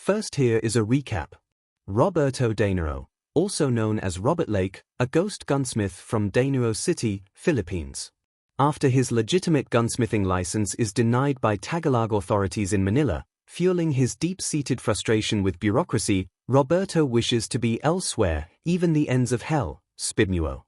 First, here is a recap. Roberto Danao, also known as Robert Lake, a ghost gunsmith from Danao City, Philippines. After his legitimate gunsmithing license is denied by Tagalog authorities in Manila, fueling his deep-seated frustration with bureaucracy, Roberto wishes to be elsewhere, even the ends of hell, Cebuano.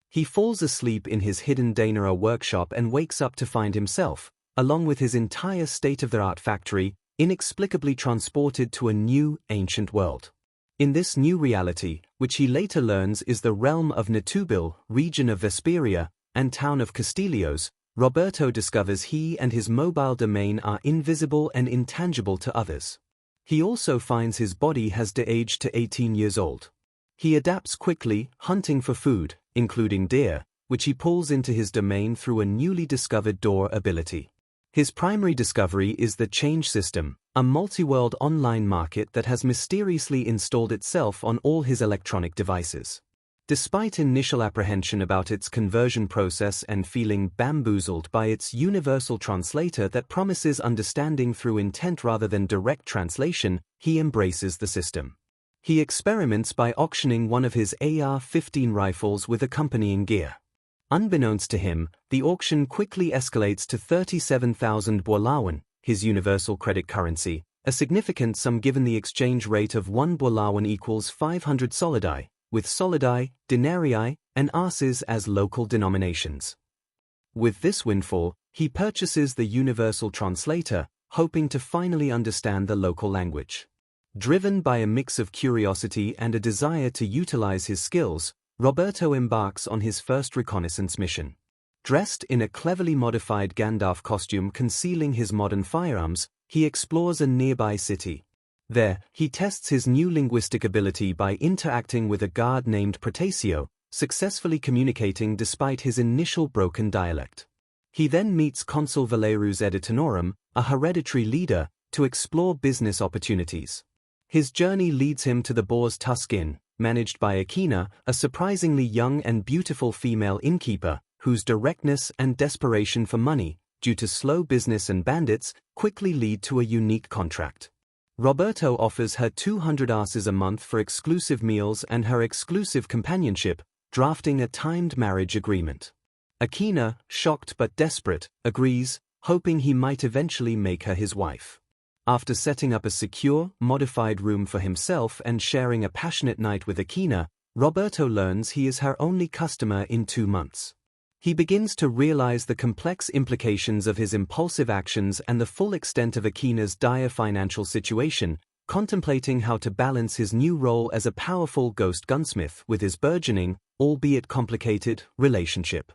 He falls asleep in his hidden Danao workshop and wakes up to find himself, along with his entire state-of-the-art factory, inexplicably transported to a new, ancient world. In this new reality, which he later learns is the realm of Natubil, region of Vesperia, and town of Castillos, Roberto discovers he and his mobile domain are invisible and intangible to others. He also finds his body has de-aged to 18 years old. He adapts quickly, hunting for food, including deer, which he pulls into his domain through a newly discovered door ability. His primary discovery is the Change System, a multi-world online market that has mysteriously installed itself on all his electronic devices. Despite initial apprehension about its conversion process and feeling bamboozled by its universal translator that promises understanding through intent rather than direct translation, he embraces the system. He experiments by auctioning one of his AR-15 rifles with accompanying gear. Unbeknownst to him, the auction quickly escalates to 37,000 Bualawan, his universal credit currency, a significant sum given the exchange rate of 1 Bualawan equals 500 solidi, with solidi, denarii, and arces as local denominations. With this windfall, he purchases the universal translator, hoping to finally understand the local language. Driven by a mix of curiosity and a desire to utilize his skills, Roberto embarks on his first reconnaissance mission. Dressed in a cleverly modified Gandalf costume concealing his modern firearms, he explores a nearby city. There, he tests his new linguistic ability by interacting with a guard named Protasio, successfully communicating despite his initial broken dialect. He then meets Consul Valerus Editanorum, a hereditary leader, to explore business opportunities. His journey leads him to the Boar's Tusk Inn, managed by Akina, a surprisingly young and beautiful female innkeeper, whose directness and desperation for money, due to slow business and bandits, quickly lead to a unique contract. Roberto offers her 200 arces a month for exclusive meals and her exclusive companionship, drafting a timed marriage agreement. Akina, shocked but desperate, agrees, hoping he might eventually make her his wife. After setting up a secure, modified room for himself and sharing a passionate night with Akina, Roberto learns he is her only customer in 2 months. He begins to realize the complex implications of his impulsive actions and the full extent of Akina's dire financial situation, contemplating how to balance his new role as a powerful ghost gunsmith with his burgeoning, albeit complicated, relationship.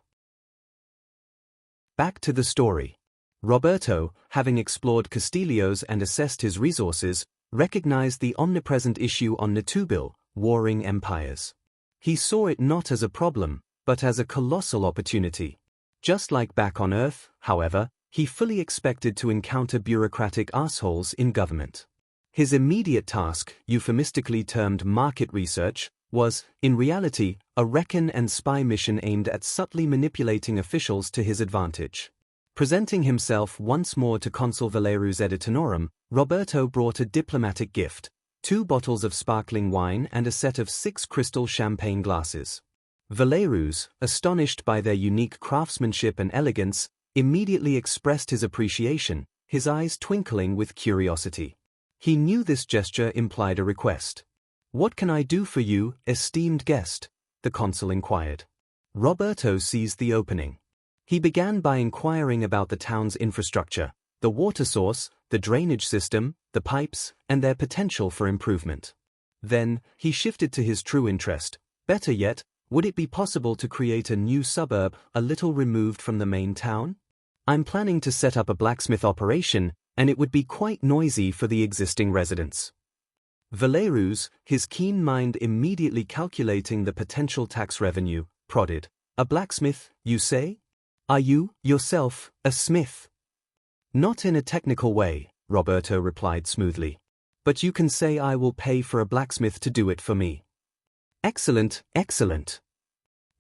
Back to the story. Roberto, having explored Castillos and assessed his resources, recognized the omnipresent issue on Natubil, warring empires. He saw it not as a problem, but as a colossal opportunity. Just like back on Earth, however, he fully expected to encounter bureaucratic assholes in government. His immediate task, euphemistically termed market research, was, in reality, a recon and spy mission aimed at subtly manipulating officials to his advantage. Presenting himself once more to Consul Valerus Editanorum, Roberto brought a diplomatic gift, 2 bottles of sparkling wine and a set of 6 crystal champagne glasses. Valerus, astonished by their unique craftsmanship and elegance, immediately expressed his appreciation, his eyes twinkling with curiosity. He knew this gesture implied a request. "What can I do for you, esteemed guest?" the consul inquired. Roberto seized the opening. He began by inquiring about the town's infrastructure, the water source, the drainage system, the pipes, and their potential for improvement. Then, he shifted to his true interest. Better yet, would it be possible to create a new suburb a little removed from the main town? "I'm planning to set up a blacksmith operation, and it would be quite noisy for the existing residents." Valerus, his keen mind immediately calculating the potential tax revenue, prodded. "A blacksmith, you say? Are you, yourself, a smith?" "Not in a technical way," Roberto replied smoothly. "But you can say I will pay for a blacksmith to do it for me." "Excellent, excellent."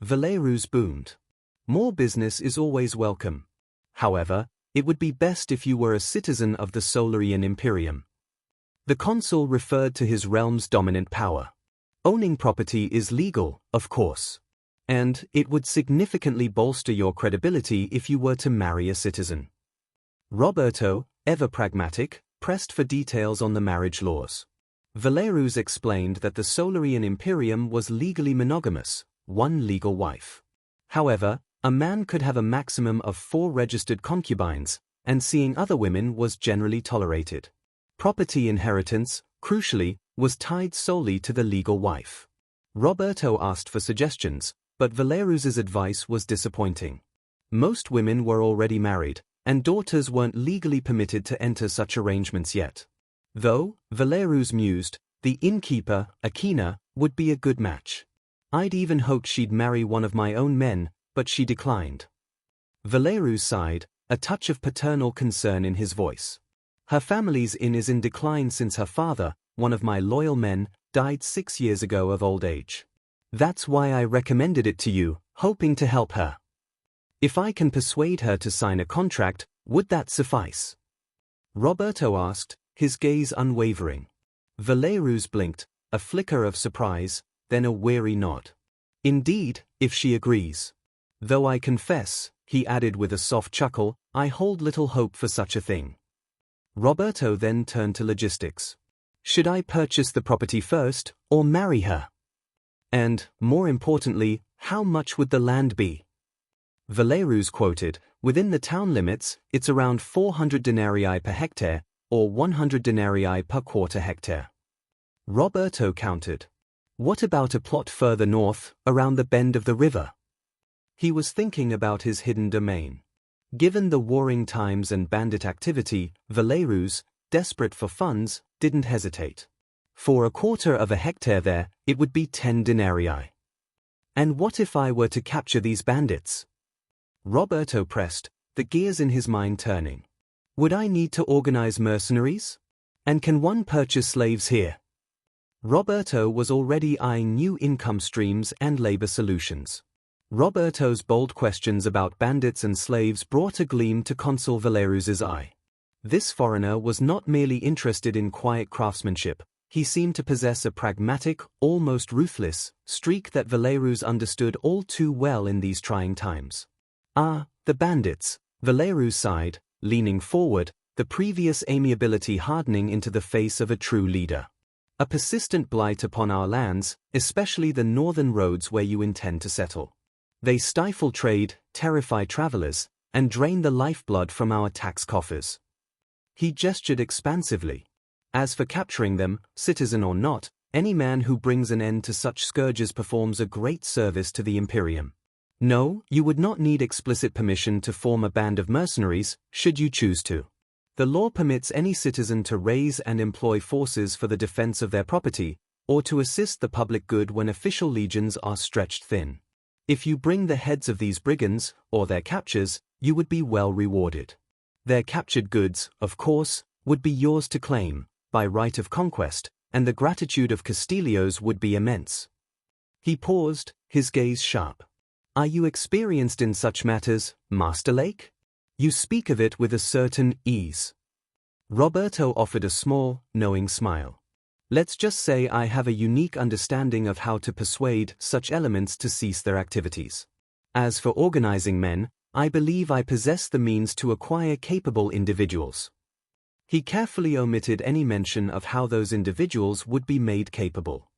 Valerus boomed. "More business is always welcome. However, it would be best if you were a citizen of the Solarian Imperium." The consul referred to his realm's dominant power. Owning property is legal, of course. And it would significantly bolster your credibility if you were to marry a citizen. Roberto, ever pragmatic, pressed for details on the marriage laws. Valerus explained that the Solarian Imperium was legally monogamous, one legal wife. However, a man could have a maximum of 4 registered concubines, and seeing other women was generally tolerated. Property inheritance, crucially, was tied solely to the legal wife. Roberto asked for suggestions, but Valerus's advice was disappointing. Most women were already married, and daughters weren't legally permitted to enter such arrangements yet. Though, Valerus mused, the innkeeper, Akina, would be a good match. I'd even hoped she'd marry one of my own men, but she declined. Valerus sighed, a touch of paternal concern in his voice. Her family's inn is in decline since her father, one of my loyal men, died 6 years ago of old age. That's why I recommended it to you, hoping to help her. If I can persuade her to sign a contract, would that suffice? Roberto asked, his gaze unwavering. Valerus blinked, a flicker of surprise, then a weary nod. Indeed, if she agrees. Though I confess, he added with a soft chuckle, I hold little hope for such a thing. Roberto then turned to logistics. Should I purchase the property first, or marry her? And, more importantly, how much would the land be? Valerus quoted, within the town limits, it's around 400 denarii per hectare, or 100 denarii per quarter hectare. Roberto countered. What about a plot further north, around the bend of the river? He was thinking about his hidden domain. Given the warring times and bandit activity, Valerus, desperate for funds, didn't hesitate. For a quarter of a hectare there, it would be 10 denarii. And what if I were to capture these bandits? Roberto pressed, the gears in his mind turning. Would I need to organize mercenaries? And can one purchase slaves here? Roberto was already eyeing new income streams and labor solutions. Roberto's bold questions about bandits and slaves brought a gleam to Consul Valerus's eye. This foreigner was not merely interested in quiet craftsmanship. He seemed to possess a pragmatic, almost ruthless, streak that Valerus understood all too well in these trying times. Ah, the bandits, Valerus sighed, leaning forward, the previous amiability hardening into the face of a true leader. A persistent blight upon our lands, especially the northern roads where you intend to settle. They stifle trade, terrify travelers, and drain the lifeblood from our tax coffers. He gestured expansively. As for capturing them, citizen or not, any man who brings an end to such scourges performs a great service to the Imperium. No, you would not need explicit permission to form a band of mercenaries, should you choose to. The law permits any citizen to raise and employ forces for the defense of their property, or to assist the public good when official legions are stretched thin. If you bring the heads of these brigands, or their captures, you would be well rewarded. Their captured goods, of course, would be yours to claim, by right of conquest, and the gratitude of Castilios would be immense. He paused, his gaze sharp. Are you experienced in such matters, Master Lake? You speak of it with a certain ease. Roberto offered a small, knowing smile. Let's just say I have a unique understanding of how to persuade such elements to cease their activities. As for organizing men, I believe I possess the means to acquire capable individuals. He carefully omitted any mention of how those individuals would be made capable.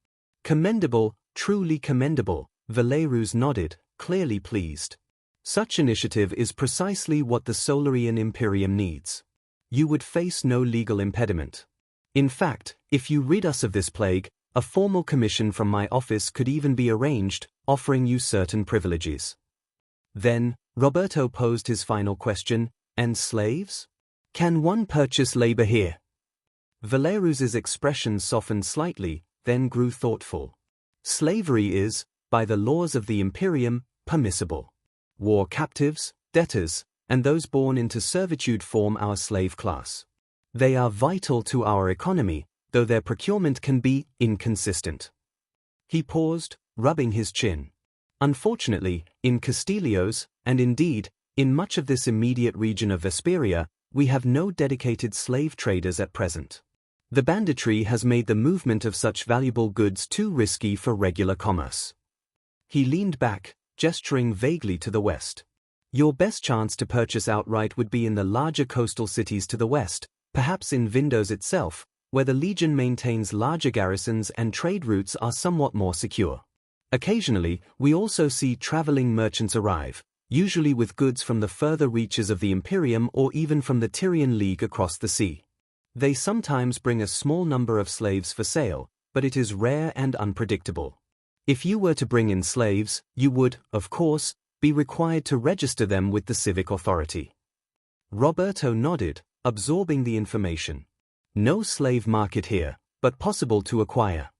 Commendable, truly commendable, Valerus nodded, clearly pleased. Such initiative is precisely what the Solarian Imperium needs. You would face no legal impediment. In fact, if you rid us of this plague, a formal commission from my office could even be arranged, offering you certain privileges. Then, Roberto posed his final question, and slaves? Can one purchase labor here? Valerus's expression softened slightly, then grew thoughtful. Slavery is, by the laws of the Imperium, permissible. War captives, debtors, and those born into servitude form our slave class. They are vital to our economy, though their procurement can be inconsistent. He paused, rubbing his chin. Unfortunately, in Castilios, and indeed, in much of this immediate region of Vesperia, we have no dedicated slave traders at present. The banditry has made the movement of such valuable goods too risky for regular commerce. He leaned back, gesturing vaguely to the west. Your best chance to purchase outright would be in the larger coastal cities to the west, perhaps in Vindos itself, where the Legion maintains larger garrisons and trade routes are somewhat more secure. Occasionally, we also see traveling merchants arrive, usually with goods from the further reaches of the Imperium or even from the Tyrian League across the sea. They sometimes bring a small number of slaves for sale, but it is rare and unpredictable. If you were to bring in slaves, you would, of course, be required to register them with the civic authority. Roberto nodded, absorbing the information. No slave market here, but possible to acquire.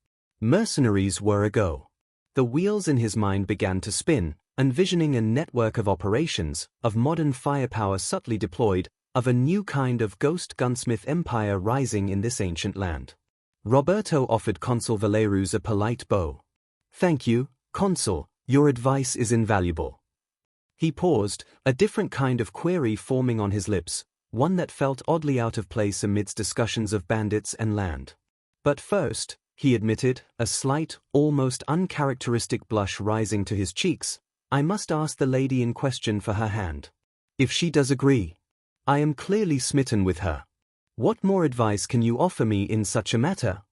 Mercenaries were a go. The wheels in his mind began to spin, envisioning a network of operations, of modern firepower subtly deployed, of a new kind of ghost gunsmith empire rising in this ancient land. Roberto offered Consul Valerus a polite bow. "Thank you, Consul, your advice is invaluable." He paused, a different kind of query forming on his lips, one that felt oddly out of place amidst discussions of bandits and land. "But first," he admitted, a slight, almost uncharacteristic blush rising to his cheeks, "I must ask the lady in question for her hand. If she does agree. I am clearly smitten with her. What more advice can you offer me in such a matter?"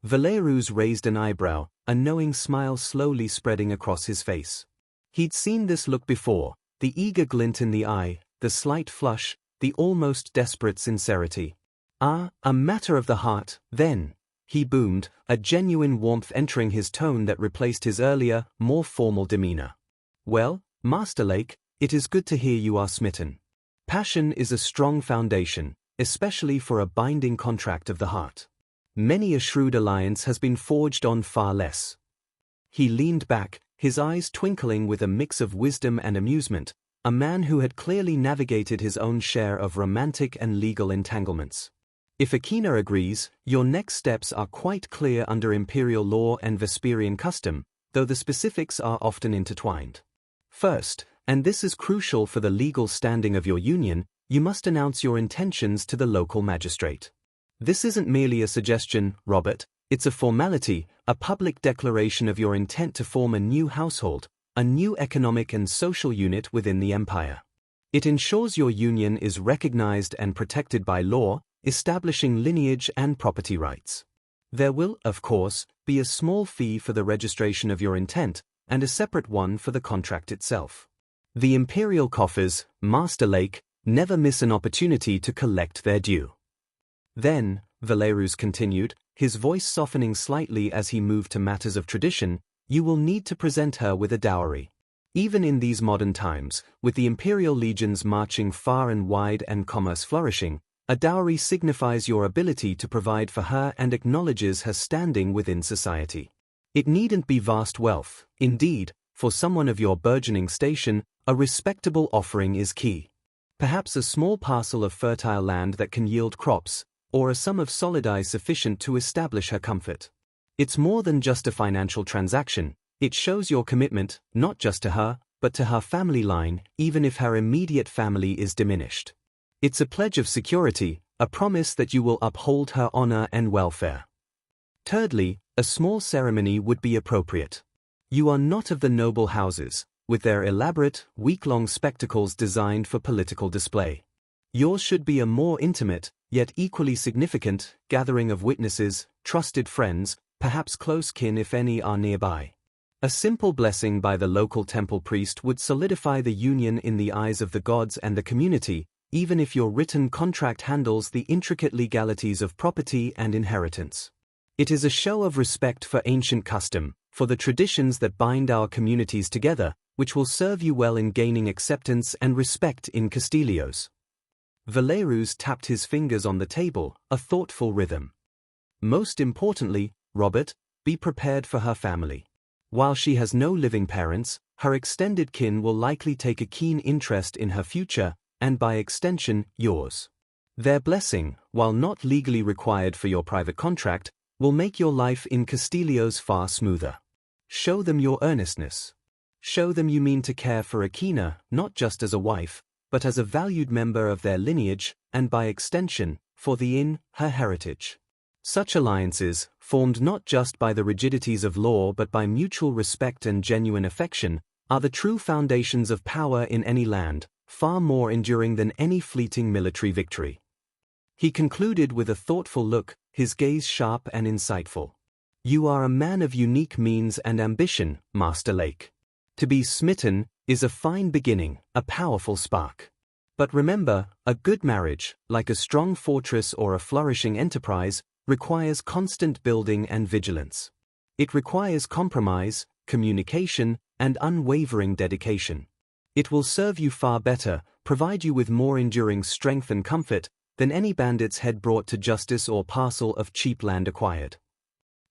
Valerus raised an eyebrow, a knowing smile slowly spreading across his face. He'd seen this look before, the eager glint in the eye, the slight flush, the almost desperate sincerity. "Ah, a matter of the heart, then," he boomed, a genuine warmth entering his tone that replaced his earlier, more formal demeanor. "Well, Master Lake, it is good to hear you are smitten. Passion is a strong foundation, especially for a binding contract of the heart. Many a shrewd alliance has been forged on far less." He leaned back, his eyes twinkling with a mix of wisdom and amusement, a man who had clearly navigated his own share of romantic and legal entanglements. "If Akina agrees, your next steps are quite clear under imperial law and Vesperian custom, though the specifics are often intertwined. First, and this is crucial for the legal standing of your union, you must announce your intentions to the local magistrate. This isn't merely a suggestion, Robert, it's a formality, a public declaration of your intent to form a new household, a new economic and social unit within the empire. It ensures your union is recognized and protected by law, establishing lineage and property rights. There will, of course, be a small fee for the registration of your intent, and a separate one for the contract itself. The imperial coffers, Master Lake, never miss an opportunity to collect their due." "Then," Valerus continued, his voice softening slightly as he moved to matters of tradition, "you will need to present her with a dowry. Even in these modern times, with the imperial legions marching far and wide and commerce flourishing, a dowry signifies your ability to provide for her and acknowledges her standing within society. It needn't be vast wealth, indeed, for someone of your burgeoning station, a respectable offering is key. Perhaps a small parcel of fertile land that can yield crops, or a sum of solidi sufficient to establish her comfort. It's more than just a financial transaction, it shows your commitment, not just to her, but to her family line, even if her immediate family is diminished. It's a pledge of security, a promise that you will uphold her honor and welfare. Thirdly, a small ceremony would be appropriate. You are not of the noble houses, with their elaborate, week-long spectacles designed for political display. Yours should be a more intimate, yet equally significant, gathering of witnesses, trusted friends, perhaps close kin if any are nearby. A simple blessing by the local temple priest would solidify the union in the eyes of the gods and the community, even if your written contract handles the intricate legalities of property and inheritance. It is a show of respect for ancient custom, for the traditions that bind our communities together, which will serve you well in gaining acceptance and respect in Castillos." Valerus tapped his fingers on the table, a thoughtful rhythm. "Most importantly, Robert, be prepared for her family. While she has no living parents, her extended kin will likely take a keen interest in her future, and by extension, yours. Their blessing, while not legally required for your private contract, will make your life in Castillos far smoother. Show them your earnestness. Show them you mean to care for Akina, not just as a wife, but as a valued member of their lineage, and by extension, for the her heritage. Such alliances, formed not just by the rigidities of law but by mutual respect and genuine affection, are the true foundations of power in any land, far more enduring than any fleeting military victory. He concluded with a thoughtful look, his gaze sharp and insightful. You are a man of unique means and ambition, Master Lake. To be smitten is a fine beginning, a powerful spark. But remember, a good marriage, like a strong fortress or a flourishing enterprise, requires constant building and vigilance. It requires compromise, communication, and unwavering dedication. It will serve you far better, provide you with more enduring strength and comfort, than any bandit's head brought to justice or parcel of cheap land acquired.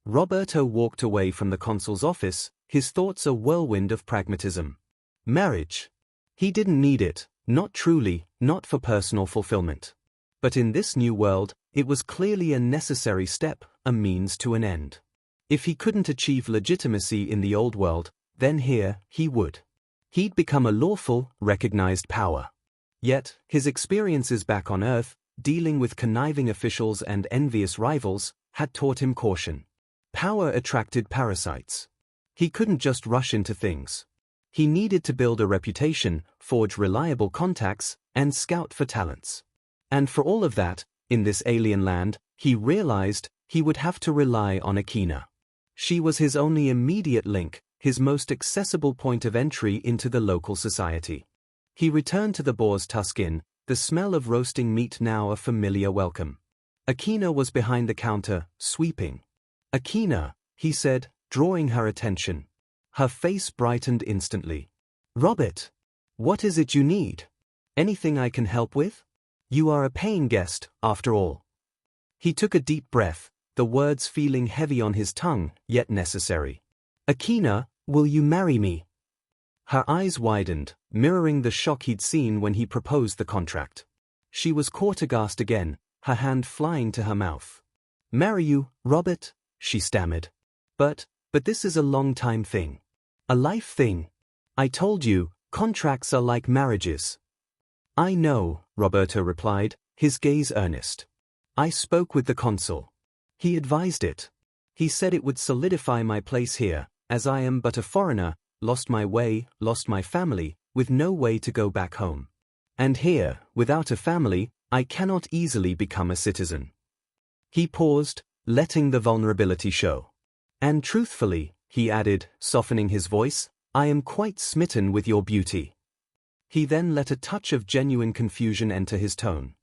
Roberto walked away from the consul's office, his thoughts a whirlwind of pragmatism. Marriage. He didn't need it, not truly, not for personal fulfillment. But in this new world, it was clearly a necessary step, a means to an end. If he couldn't achieve legitimacy in the old world, then here, he would. He'd become a lawful, recognized power. Yet, his experiences back on Earth, dealing with conniving officials and envious rivals, had taught him caution. Power attracted parasites. He couldn't just rush into things. He needed to build a reputation, forge reliable contacts, and scout for talents. And for all of that, in this alien land, he realized he would have to rely on Akina. She was his only immediate link, his most accessible point of entry into the local society. He returned to the Boar's Tusk Inn, the smell of roasting meat now a familiar welcome. Akina was behind the counter, sweeping. Akina, he said, drawing her attention. Her face brightened instantly. Robert, what is it you need? Anything I can help with? You are a paying guest, after all. He took a deep breath, the words feeling heavy on his tongue, yet necessary. Akina, will you marry me? Her eyes widened, mirroring the shock he'd seen when he proposed the contract. She was caught aghast again, her hand flying to her mouth. Marry you, Robert? She stammered. But this is a long-time thing. A life thing. I told you, contracts are like marriages. I know, Roberto replied, his gaze earnest. I spoke with the consul. He advised it. He said it would solidify my place here, as I am but a foreigner, lost my way, lost my family, with no way to go back home. And here, without a family, I cannot easily become a citizen. He paused, letting the vulnerability show. And truthfully, he added, softening his voice, I am quite smitten with your beauty. He then let a touch of genuine confusion enter his tone.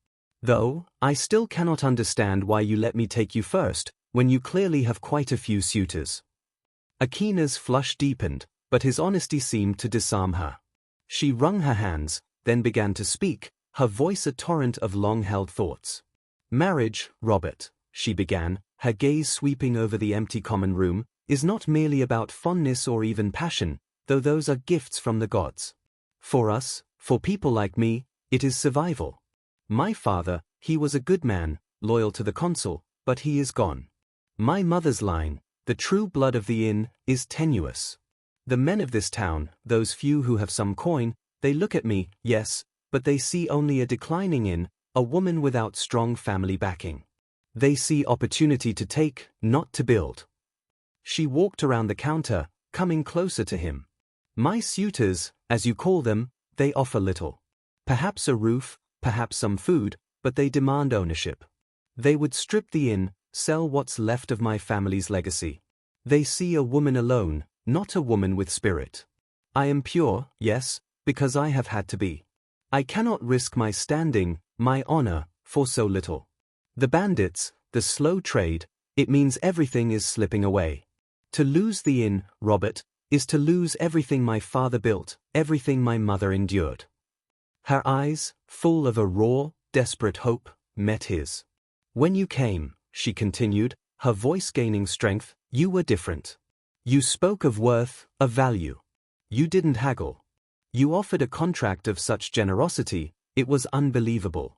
Though, I still cannot understand why you let me take you first, when you clearly have quite a few suitors. Akina's flush deepened, but his honesty seemed to disarm her. She wrung her hands, then began to speak, her voice a torrent of long-held thoughts. Marriage, Robert, she began, her gaze sweeping over the empty common room, is not merely about fondness or even passion, though those are gifts from the gods. For us, for people like me, it is survival. My father, he was a good man, loyal to the consul, but he is gone. My mother's line, the true blood of the inn, is tenuous. The men of this town, those few who have some coin, they look at me, yes, but they see only a declining inn, a woman without strong family backing. They see opportunity to take, not to build. She walked around the counter, coming closer to him. My suitors, as you call them, they offer little. Perhaps a roof, perhaps some food, but they demand ownership. They would strip the inn, sell what's left of my family's legacy. They see a woman alone, not a woman with spirit. I am pure, yes, because I have had to be. I cannot risk my standing, my honor, for so little. The bandits, the slow trade, it means everything is slipping away. To lose the inn, Robert, is to lose everything my father built, everything my mother endured. Her eyes, full of a raw, desperate hope, met his. When you came, she continued, her voice gaining strength, you were different. You spoke of worth, of value. You didn't haggle. You offered a contract of such generosity, it was unbelievable.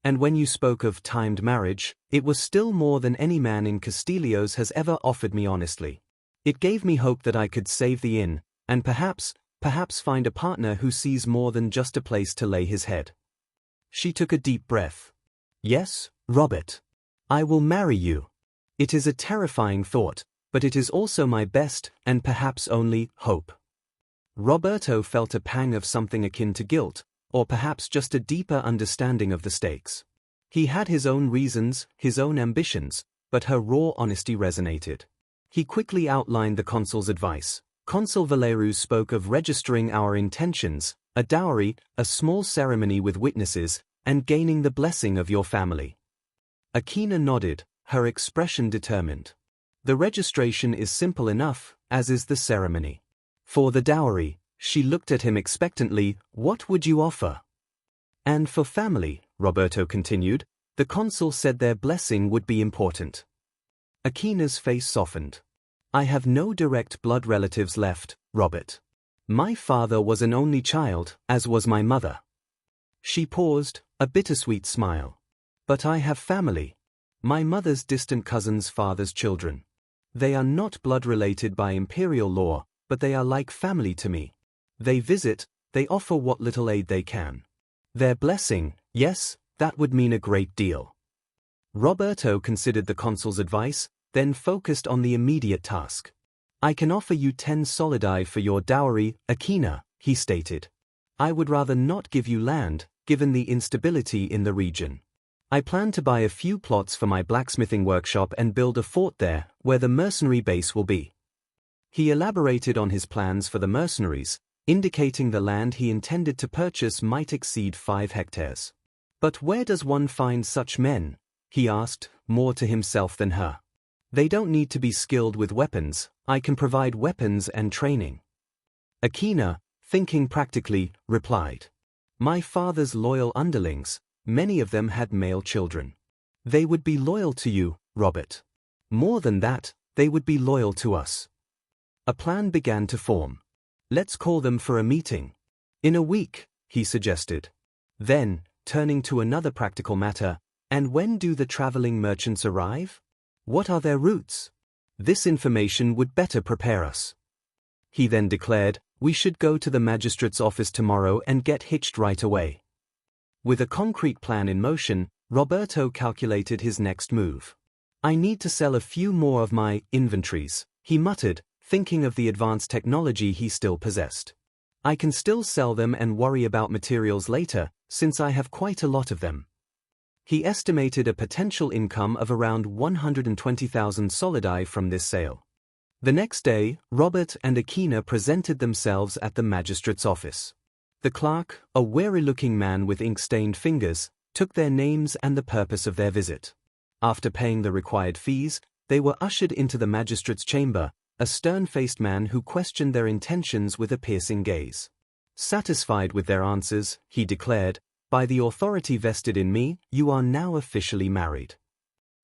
And when you spoke of timed marriage, it was still more than any man in Castillo's has ever offered me honestly. It gave me hope that I could save the inn, and perhaps find a partner who sees more than just a place to lay his head. She took a deep breath. Yes, Robert. I will marry you. It is a terrifying thought, but it is also my best, and perhaps only, hope. Roberto felt a pang of something akin to guilt, or perhaps just a deeper understanding of the stakes. He had his own reasons, his own ambitions, but her raw honesty resonated. He quickly outlined the consul's advice. Consul Valeru spoke of registering our intentions, a dowry, a small ceremony with witnesses, and gaining the blessing of your family. Akina nodded, her expression determined. The registration is simple enough, as is the ceremony. For the dowry, she looked at him expectantly. What would you offer? And for family, Roberto continued, the consul said their blessing would be important. Akina's face softened. I have no direct blood relatives left, Robert. My father was an only child, as was my mother. She paused, a bittersweet smile. But I have family. My mother's distant cousin's father's children. They are not blood-related by imperial law, but they are like family to me. They visit, they offer what little aid they can. Their blessing, yes, that would mean a great deal. Roberto considered the consul's advice, then focused on the immediate task. I can offer you 10 solidi for your dowry, Akina, he stated. I would rather not give you land, given the instability in the region. I plan to buy a few plots for my blacksmithing workshop and build a fort there, where the mercenary base will be. He elaborated on his plans for the mercenaries, indicating the land he intended to purchase might exceed 5 hectares. But where does one find such men? He asked, more to himself than her. They don't need to be skilled with weapons, I can provide weapons and training. Akina, thinking practically, replied. My father's loyal underlings, many of them had male children. They would be loyal to you, Robert. More than that, they would be loyal to us. A plan began to form. Let's call them for a meeting. In a week, he suggested. Then, turning to another practical matter, and when do the traveling merchants arrive? What are their routes? This information would better prepare us. He then declared, we should go to the magistrate's office tomorrow and get hitched right away. With a concrete plan in motion, Roberto calculated his next move. I need to sell a few more of my inventories, he muttered, thinking of the advanced technology he still possessed. I can still sell them and worry about materials later, since I have quite a lot of them. He estimated a potential income of around 120,000 solidi from this sale. The next day, Robert and Akina presented themselves at the magistrate's office. The clerk, a wary-looking man with ink-stained fingers, took their names and the purpose of their visit. After paying the required fees, they were ushered into the magistrate's chamber, a stern-faced man who questioned their intentions with a piercing gaze. Satisfied with their answers, he declared, by the authority vested in me, you are now officially married.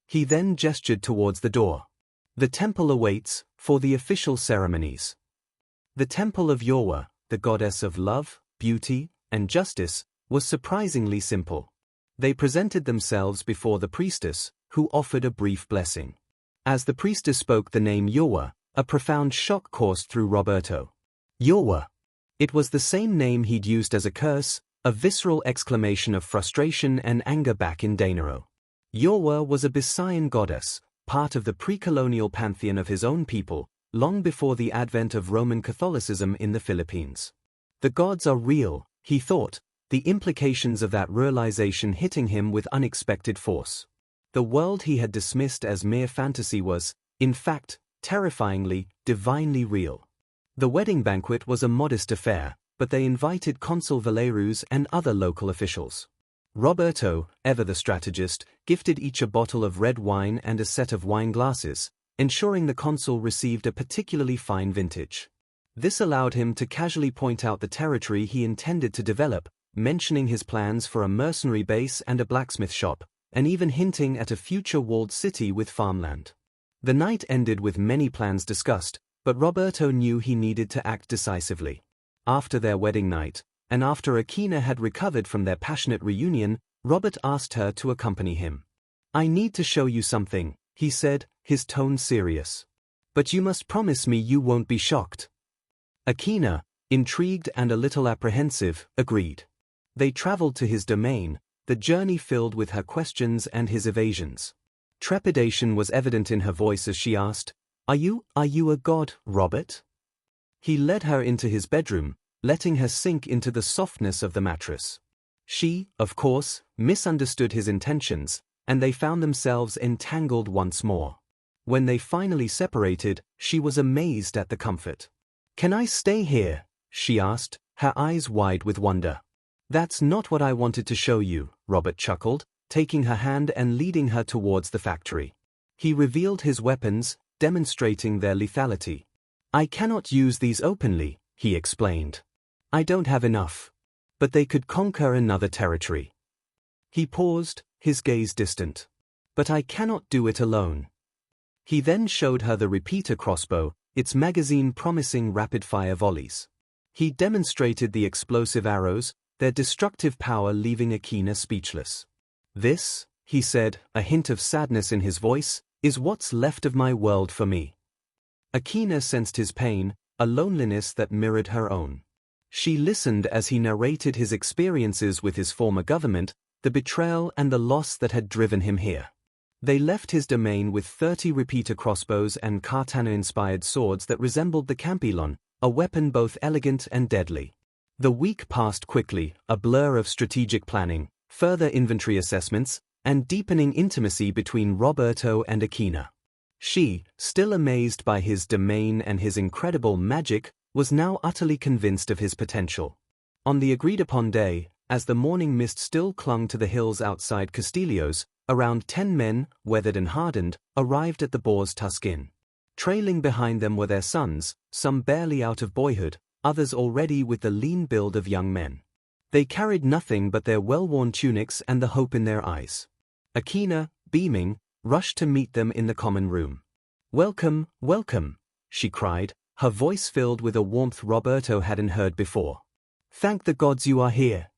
He then gestured towards the door. The temple awaits, for the official ceremonies. The temple of Yowa, the goddess of love, beauty, and justice, was surprisingly simple. They presented themselves before the priestess, who offered a brief blessing. As the priestess spoke the name Yowa, a profound shock coursed through Roberto. Yowa. It was the same name he'd used as a curse, a visceral exclamation of frustration and anger back in Danao. Yowa was a Bisayan goddess, part of the pre-colonial pantheon of his own people, long before the advent of Roman Catholicism in the Philippines. The gods are real, he thought, the implications of that realization hitting him with unexpected force. The world he had dismissed as mere fantasy was, in fact, terrifyingly, divinely real. The wedding banquet was a modest affair, but they invited Consul Valerus and other local officials. Roberto, ever the strategist, gifted each a bottle of red wine and a set of wine glasses, ensuring the consul received a particularly fine vintage. This allowed him to casually point out the territory he intended to develop, mentioning his plans for a mercenary base and a blacksmith shop, and even hinting at a future walled city with farmland. The night ended with many plans discussed, but Roberto knew he needed to act decisively. After their wedding night, and after Akina had recovered from their passionate reunion, Robert asked her to accompany him. I need to show you something, he said, his tone serious. But you must promise me you won't be shocked. Akina, intrigued and a little apprehensive, agreed. They traveled to his domain, the journey filled with her questions and his evasions. Trepidation was evident in her voice as she asked, Are you a god, Robert? He led her into his bedroom, letting her sink into the softness of the mattress. She, of course, misunderstood his intentions, and they found themselves entangled once more. When they finally separated, she was amazed at the comfort. Can I stay here? She asked, her eyes wide with wonder. That's not what I wanted to show you, Robert chuckled, taking her hand and leading her towards the factory. He revealed his weapons, demonstrating their lethality. I cannot use these openly, he explained. I don't have enough. But they could conquer another territory. He paused, his gaze distant. But I cannot do it alone. He then showed her the repeater crossbow, its magazine promising rapid-fire volleys. He demonstrated the explosive arrows, their destructive power leaving Akina speechless. This, he said, a hint of sadness in his voice, is what's left of my world for me. Akina sensed his pain, a loneliness that mirrored her own. She listened as he narrated his experiences with his former government, the betrayal and the loss that had driven him here. They left his domain with 30 repeater crossbows and katana-inspired swords that resembled the kampilon, a weapon both elegant and deadly. The week passed quickly, a blur of strategic planning, further inventory assessments, and deepening intimacy between Roberto and Akina. She, still amazed by his domain and his incredible magic, was now utterly convinced of his potential. On the agreed-upon day, as the morning mist still clung to the hills outside Castillo's, around 10 men, weathered and hardened, arrived at the Boar's Tusk Inn. Trailing behind them were their sons, some barely out of boyhood, others already with the lean build of young men. They carried nothing but their well-worn tunics and the hope in their eyes. Akina, beaming, rushed to meet them in the common room. Welcome, welcome, she cried, her voice filled with a warmth Roberto hadn't heard before. Thank the gods you are here.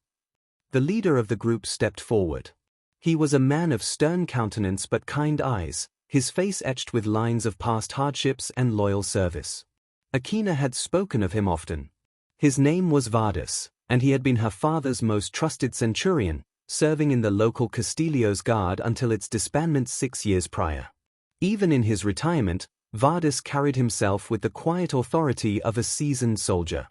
The leader of the group stepped forward. He was a man of stern countenance but kind eyes, his face etched with lines of past hardships and loyal service. Akina had spoken of him often. His name was Vardis, and he had been her father's most trusted centurion, serving in the local Castillo's guard until its disbandment 6 years prior. Even in his retirement, Vardis carried himself with the quiet authority of a seasoned soldier.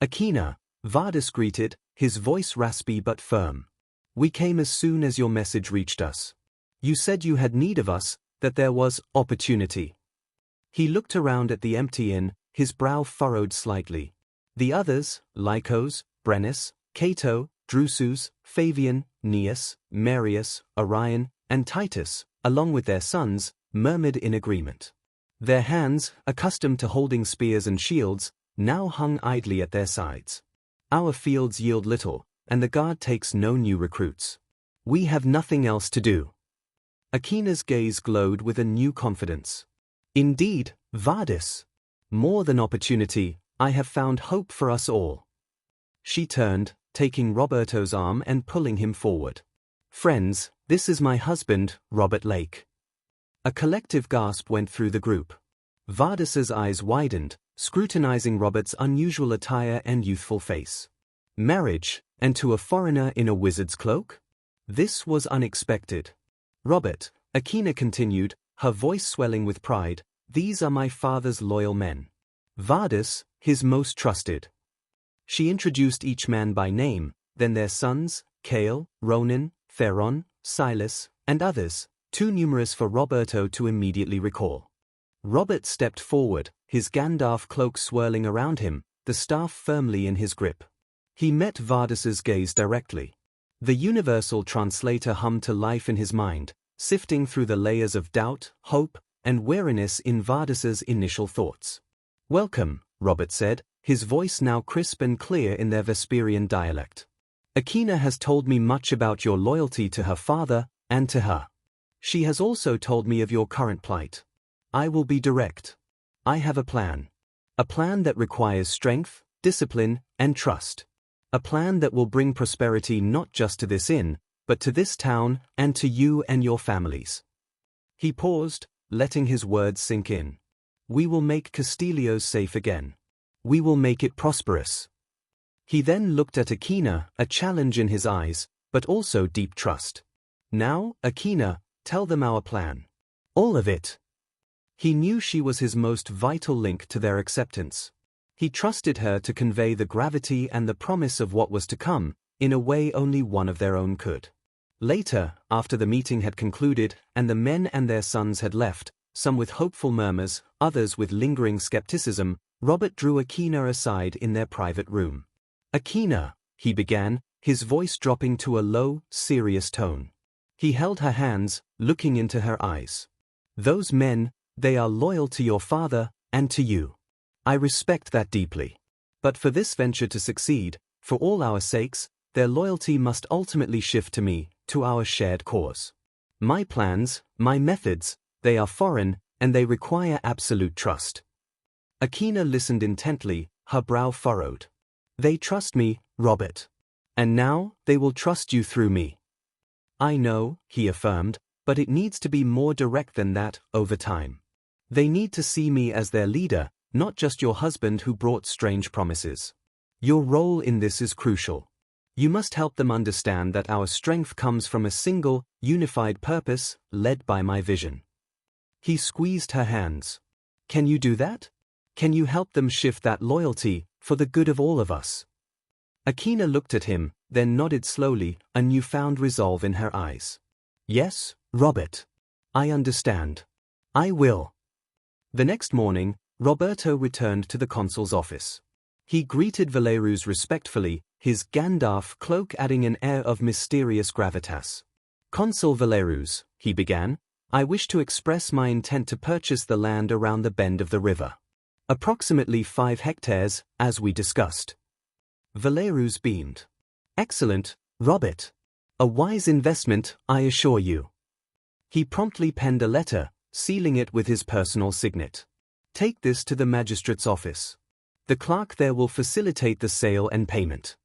Akina, Vardis greeted, his voice raspy but firm. We came as soon as your message reached us. You said you had need of us, that there was opportunity. He looked around at the empty inn, his brow furrowed slightly. The others, Lycos, Brennus, Cato, Drusus, Fabian, Neas, Marius, Orion, and Titus, along with their sons, murmured in agreement. Their hands, accustomed to holding spears and shields, now hung idly at their sides. Our fields yield little, and the guard takes no new recruits. We have nothing else to do. Akina's gaze glowed with a new confidence. Indeed, Vardis. More than opportunity, I have found hope for us all. She turned, taking Roberto's arm and pulling him forward. Friends, this is my husband, Robert Lake. A collective gasp went through the group. Vardis's eyes widened, scrutinizing Robert's unusual attire and youthful face. Marriage, and to a foreigner in a wizard's cloak? This was unexpected. Robert, Akina continued, her voice swelling with pride, these are my father's loyal men. Vardis, his most trusted. She introduced each man by name, then their sons, Cale, Ronan, Theron, Silas, and others, too numerous for Roberto to immediately recall. Robert stepped forward, his Gandalf cloak swirling around him, the staff firmly in his grip. He met Vardis's gaze directly. The universal translator hummed to life in his mind, sifting through the layers of doubt, hope, and weariness in Vardis's initial thoughts. Welcome, Robert said, his voice now crisp and clear in their Vesperian dialect. Akina has told me much about your loyalty to her father, and to her. She has also told me of your current plight. I will be direct. I have a plan. A plan that requires strength, discipline, and trust. A plan that will bring prosperity not just to this inn, but to this town, and to you and your families. He paused, letting his words sink in. We will make Castillo safe again. We will make it prosperous. He then looked at Akina, a challenge in his eyes, but also deep trust. Now, Akina, tell them our plan. All of it. He knew she was his most vital link to their acceptance. He trusted her to convey the gravity and the promise of what was to come, in a way only one of their own could. Later, after the meeting had concluded and the men and their sons had left, some with hopeful murmurs, others with lingering skepticism, Robert drew Akina aside in their private room. "Akina," he began, his voice dropping to a low, serious tone. He held her hands, looking into her eyes. "Those men, they are loyal to your father, and to you. I respect that deeply. But for this venture to succeed, for all our sakes, their loyalty must ultimately shift to me, to our shared cause. My plans, my methods, they are foreign, and they require absolute trust." Akina listened intently, her brow furrowed. "They trust me, Robert. And now, they will trust you through me." "I know," he affirmed, "but it needs to be more direct than that, over time. They need to see me as their leader, not just your husband who brought strange promises. Your role in this is crucial. You must help them understand that our strength comes from a single, unified purpose, led by my vision." He squeezed her hands. "Can you do that? Can you help them shift that loyalty, for the good of all of us?" Akina looked at him, then nodded slowly, a newfound resolve in her eyes. "Yes, Robert. I understand. I will." The next morning, Roberto returned to the consul's office. He greeted Valerus respectfully, his Gandalf cloak adding an air of mysterious gravitas. "Consul Valerus," he began, "I wish to express my intent to purchase the land around the bend of the river. Approximately 5 hectares, as we discussed." Valerus beamed. "Excellent, Robert. A wise investment, I assure you." He promptly penned a letter, sealing it with his personal signet. "Take this to the magistrate's office. The clerk there will facilitate the sale and payment."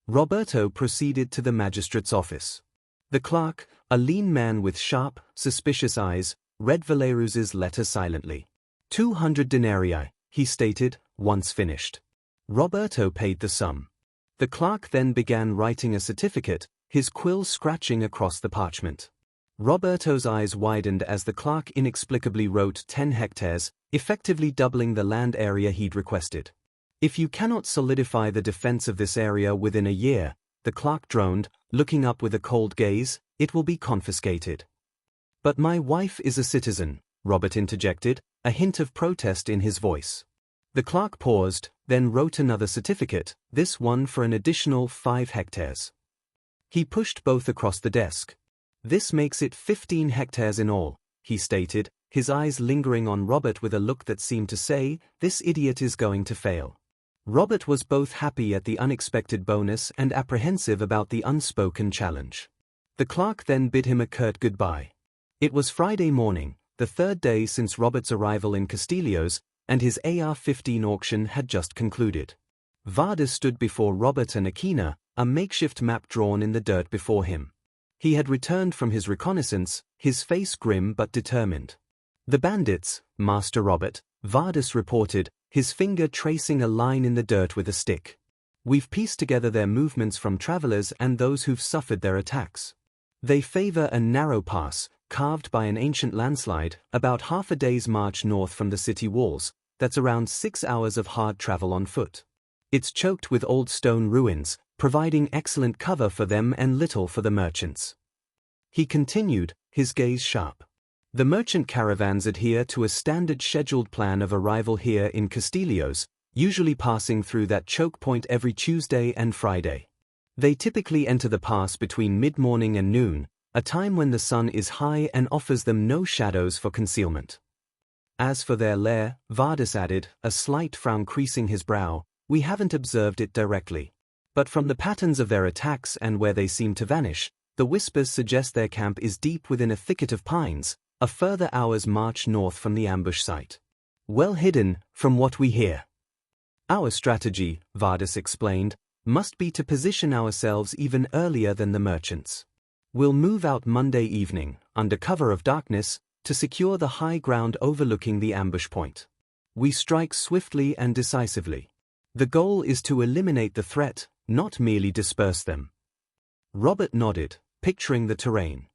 Roberto proceeded to the magistrate's office. The clerk, a lean man with sharp, suspicious eyes, read Valerus's letter silently. 200 denarii, he stated, once finished. Roberto paid the sum. The clerk then began writing a certificate, his quill scratching across the parchment. Roberto's eyes widened as the clerk inexplicably wrote 10 hectares, effectively doubling the land area he'd requested. "If you cannot solidify the defense of this area within a year," the clerk droned, looking up with a cold gaze, "it will be confiscated." "But my wife is a citizen," Robert interjected, a hint of protest in his voice. The clerk paused, then wrote another certificate, this one for an additional 5 hectares. He pushed both across the desk. "This makes it 15 hectares in all," he stated, his eyes lingering on Robert with a look that seemed to say, "This idiot is going to fail." Robert was both happy at the unexpected bonus and apprehensive about the unspoken challenge. The clerk then bid him a curt goodbye. It was Friday morning, the 3rd day since Robert's arrival in Castillo's, and his AR-15 auction had just concluded. Vardis stood before Robert and Akina, a makeshift map drawn in the dirt before him. He had returned from his reconnaissance, his face grim but determined. "The bandits, Master Robert," Vardis reported, his finger tracing a line in the dirt with a stick. "We've pieced together their movements from travelers and those who've suffered their attacks. They favor a narrow pass, carved by an ancient landslide, about half a day's march north from the city walls, that's around 6 hours of hard travel on foot. It's choked with old stone ruins, providing excellent cover for them and little for the merchants." He continued, his gaze sharp. "The merchant caravans adhere to a standard scheduled plan of arrival here in Castillo's, usually passing through that choke point every Tuesday and Friday. They typically enter the pass between mid-morning and noon, a time when the sun is high and offers them no shadows for concealment. As for their lair," Vardis added, a slight frown creasing his brow, "we haven't observed it directly. But from the patterns of their attacks and where they seem to vanish, the whispers suggest their camp is deep within a thicket of pines, a further hour's march north from the ambush site. Well hidden, from what we hear. Our strategy," Vardis explained, "must be to position ourselves even earlier than the merchants. We'll move out Monday evening, under cover of darkness, to secure the high ground overlooking the ambush point. We strike swiftly and decisively. The goal is to eliminate the threat, not merely disperse them." Robert nodded, picturing the terrain.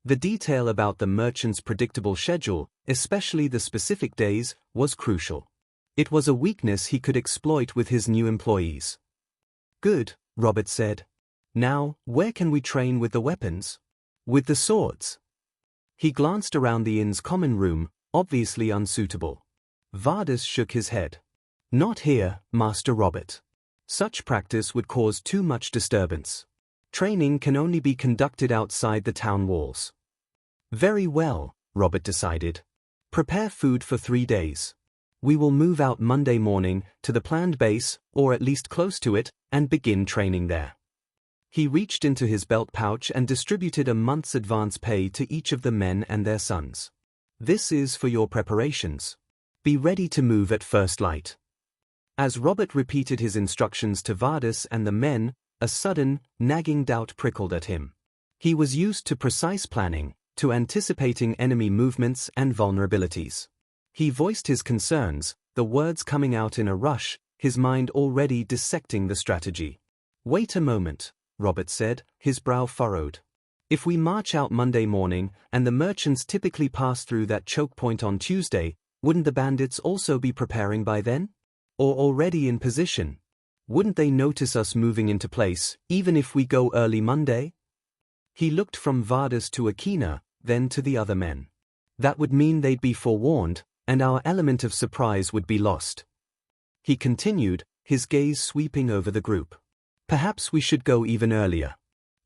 The detail about the merchant's predictable schedule, especially the specific days, was crucial. It was a weakness he could exploit with his new employees. "Good," Robert said. "Now, where can we train with the weapons?" "With the swords." He glanced around the inn's common room, obviously unsuitable. Vardis shook his head. "Not here, Master Robert. Such practice would cause too much disturbance. Training can only be conducted outside the town walls." "Very well," Robert decided. "Prepare food for 3 days. We will move out Monday morning to the planned base, or at least close to it, and begin training there." He reached into his belt pouch and distributed a month's advance pay to each of the men and their sons. "This is for your preparations. Be ready to move at first light." As Robert repeated his instructions to Vardis and the men, a sudden, nagging doubt prickled at him. He was used to precise planning, to anticipating enemy movements and vulnerabilities. He voiced his concerns, the words coming out in a rush, his mind already dissecting the strategy. "Wait a moment," Robert said, his brow furrowed. "If we march out Monday morning, and the merchants typically pass through that choke point on Tuesday, wouldn't the bandits also be preparing by then? Or already in position? Wouldn't they notice us moving into place, even if we go early Monday?" He looked from Vardis to Akina, then to the other men. "That would mean they'd be forewarned, and our element of surprise would be lost." He continued, his gaze sweeping over the group. "Perhaps we should go even earlier.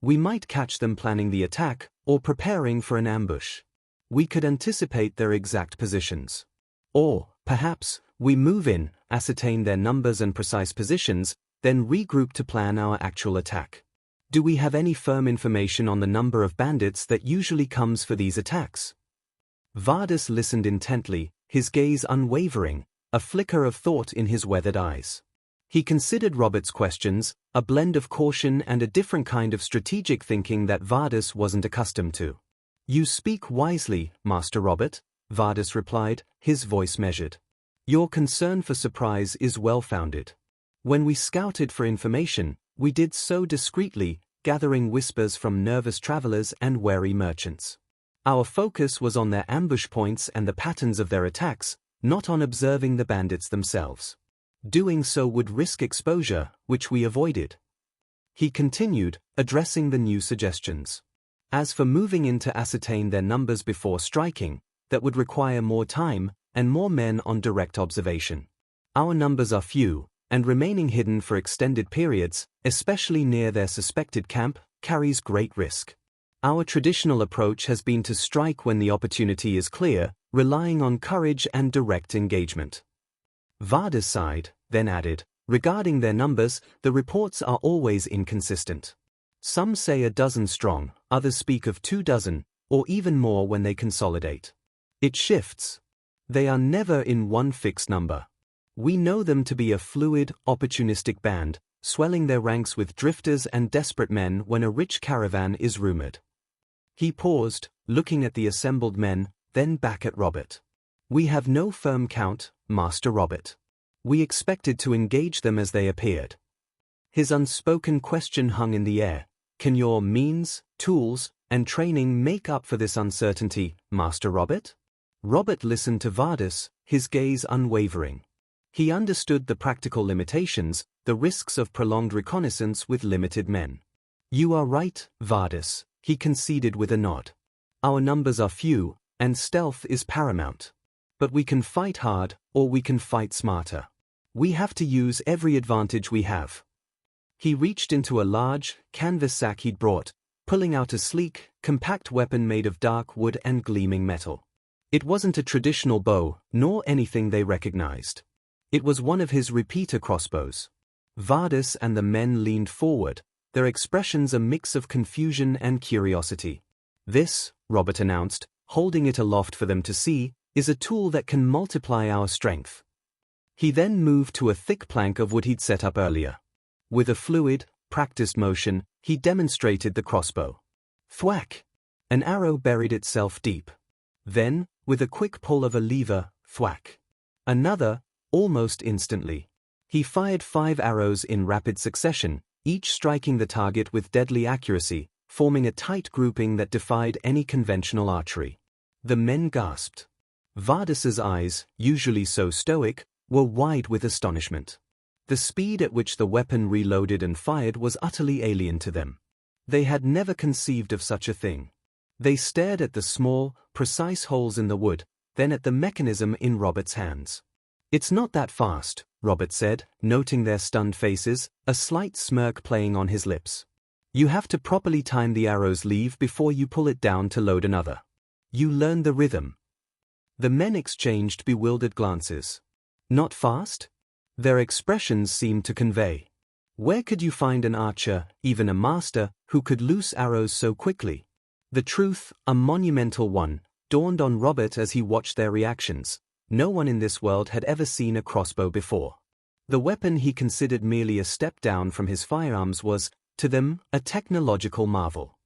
We might catch them planning the attack, or preparing for an ambush. We could anticipate their exact positions. Or, perhaps, we move in, ascertain their numbers and precise positions, then regroup to plan our actual attack. Do we have any firm information on the number of bandits that usually comes for these attacks?" Vardis listened intently, his gaze unwavering, a flicker of thought in his weathered eyes. He considered Robert's questions, a blend of caution and a different kind of strategic thinking that Vardis wasn't accustomed to. "You speak wisely, Master Robert," Vardis replied, his voice measured. "Your concern for surprise is well-founded. When we scouted for information, we did so discreetly, gathering whispers from nervous travelers and wary merchants. Our focus was on their ambush points and the patterns of their attacks, not on observing the bandits themselves. Doing so would risk exposure, which we avoided." He continued, addressing the new suggestions. "As for moving in to ascertain their numbers before striking, that would require more time, and more men on direct observation. Our numbers are few, and remaining hidden for extended periods, especially near their suspected camp, carries great risk. Our traditional approach has been to strike when the opportunity is clear, relying on courage and direct engagement." Vardis sighed, then added, "Regarding their numbers, the reports are always inconsistent. Some say a dozen strong, others speak of 24, or even more when they consolidate. It shifts. They are never in one fixed number. We know them to be a fluid, opportunistic band, swelling their ranks with drifters and desperate men when a rich caravan is rumored." He paused, looking at the assembled men, then back at Robert. "We have no firm count, Master Robert. We expected to engage them as they appeared." His unspoken question hung in the air. "Can your means, tools, and training make up for this uncertainty, Master Robert?" Robert listened to Vardis, his gaze unwavering. He understood the practical limitations, the risks of prolonged reconnaissance with limited men. "You are right, Vardis," he conceded with a nod. "Our numbers are few, and stealth is paramount. But we can fight hard, or we can fight smarter. We have to use every advantage we have." He reached into a large, canvas sack he'd brought, pulling out a sleek, compact weapon made of dark wood and gleaming metal. It wasn't a traditional bow, nor anything they recognized. It was one of his repeater crossbows. Vardis and the men leaned forward, their expressions a mix of confusion and curiosity. "This," Robert announced, holding it aloft for them to see, "is a tool that can multiply our strength." He then moved to a thick plank of wood he'd set up earlier. With a fluid, practiced motion, he demonstrated the crossbow. Thwack! An arrow buried itself deep. Then, with a quick pull of a lever, thwack! Another, almost instantly. He fired 5 arrows in rapid succession, each striking the target with deadly accuracy, forming a tight grouping that defied any conventional archery. The men gasped. Vardas's eyes, usually so stoic, were wide with astonishment. The speed at which the weapon reloaded and fired was utterly alien to them. They had never conceived of such a thing. They stared at the small, precise holes in the wood, then at the mechanism in Robert's hands. "It's not that fast," Robert said, noting their stunned faces, a slight smirk playing on his lips. "You have to properly time the arrow's leave before you pull it down to load another. You learn the rhythm." The men exchanged bewildered glances. "Not fast?" Their expressions seemed to convey. Where could you find an archer, even a master, who could loose arrows so quickly? The truth, a monumental one, dawned on Robert as he watched their reactions. No one in this world had ever seen a crossbow before. The weapon he considered merely a step down from his firearms was, to them, a technological marvel.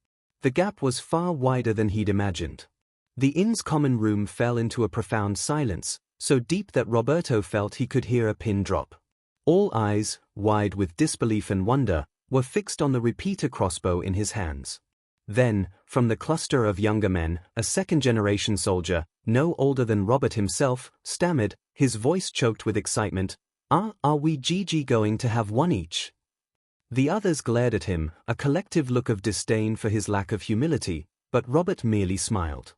The gap was far wider than he'd imagined. The inn's common room fell into a profound silence, so deep that Roberto felt he could hear a pin drop. All eyes, wide with disbelief and wonder, were fixed on the repeater crossbow in his hands. Then, from the cluster of younger men, a second-generation soldier, no older than Robert himself, stammered, his voice choked with excitement, Are we going to have one each?" The others glared at him, a collective look of disdain for his lack of humility, but Robert merely smiled.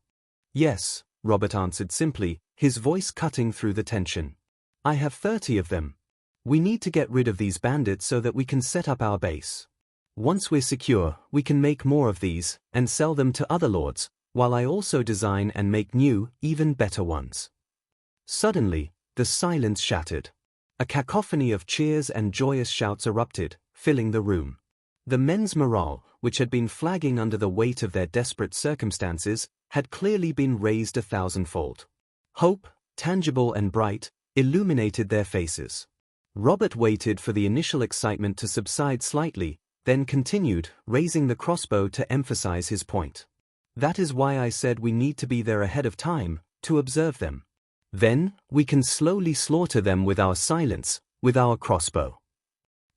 "Yes," Robert answered simply, his voice cutting through the tension. "I have 30 of them. We need to get rid of these bandits so that we can set up our base. Once we're secure, we can make more of these, and sell them to other lords, while I also design and make new, even better ones." Suddenly, the silence shattered. A cacophony of cheers and joyous shouts erupted, filling the room. The men's morale, which had been flagging under the weight of their desperate circumstances, had clearly been raised 1,000-fold. Hope, tangible and bright, illuminated their faces. Robert waited for the initial excitement to subside slightly, then continued, raising the crossbow to emphasize his point. "That is why I said we need to be there ahead of time, to observe them. Then, we can slowly slaughter them with our silence, with our crossbow."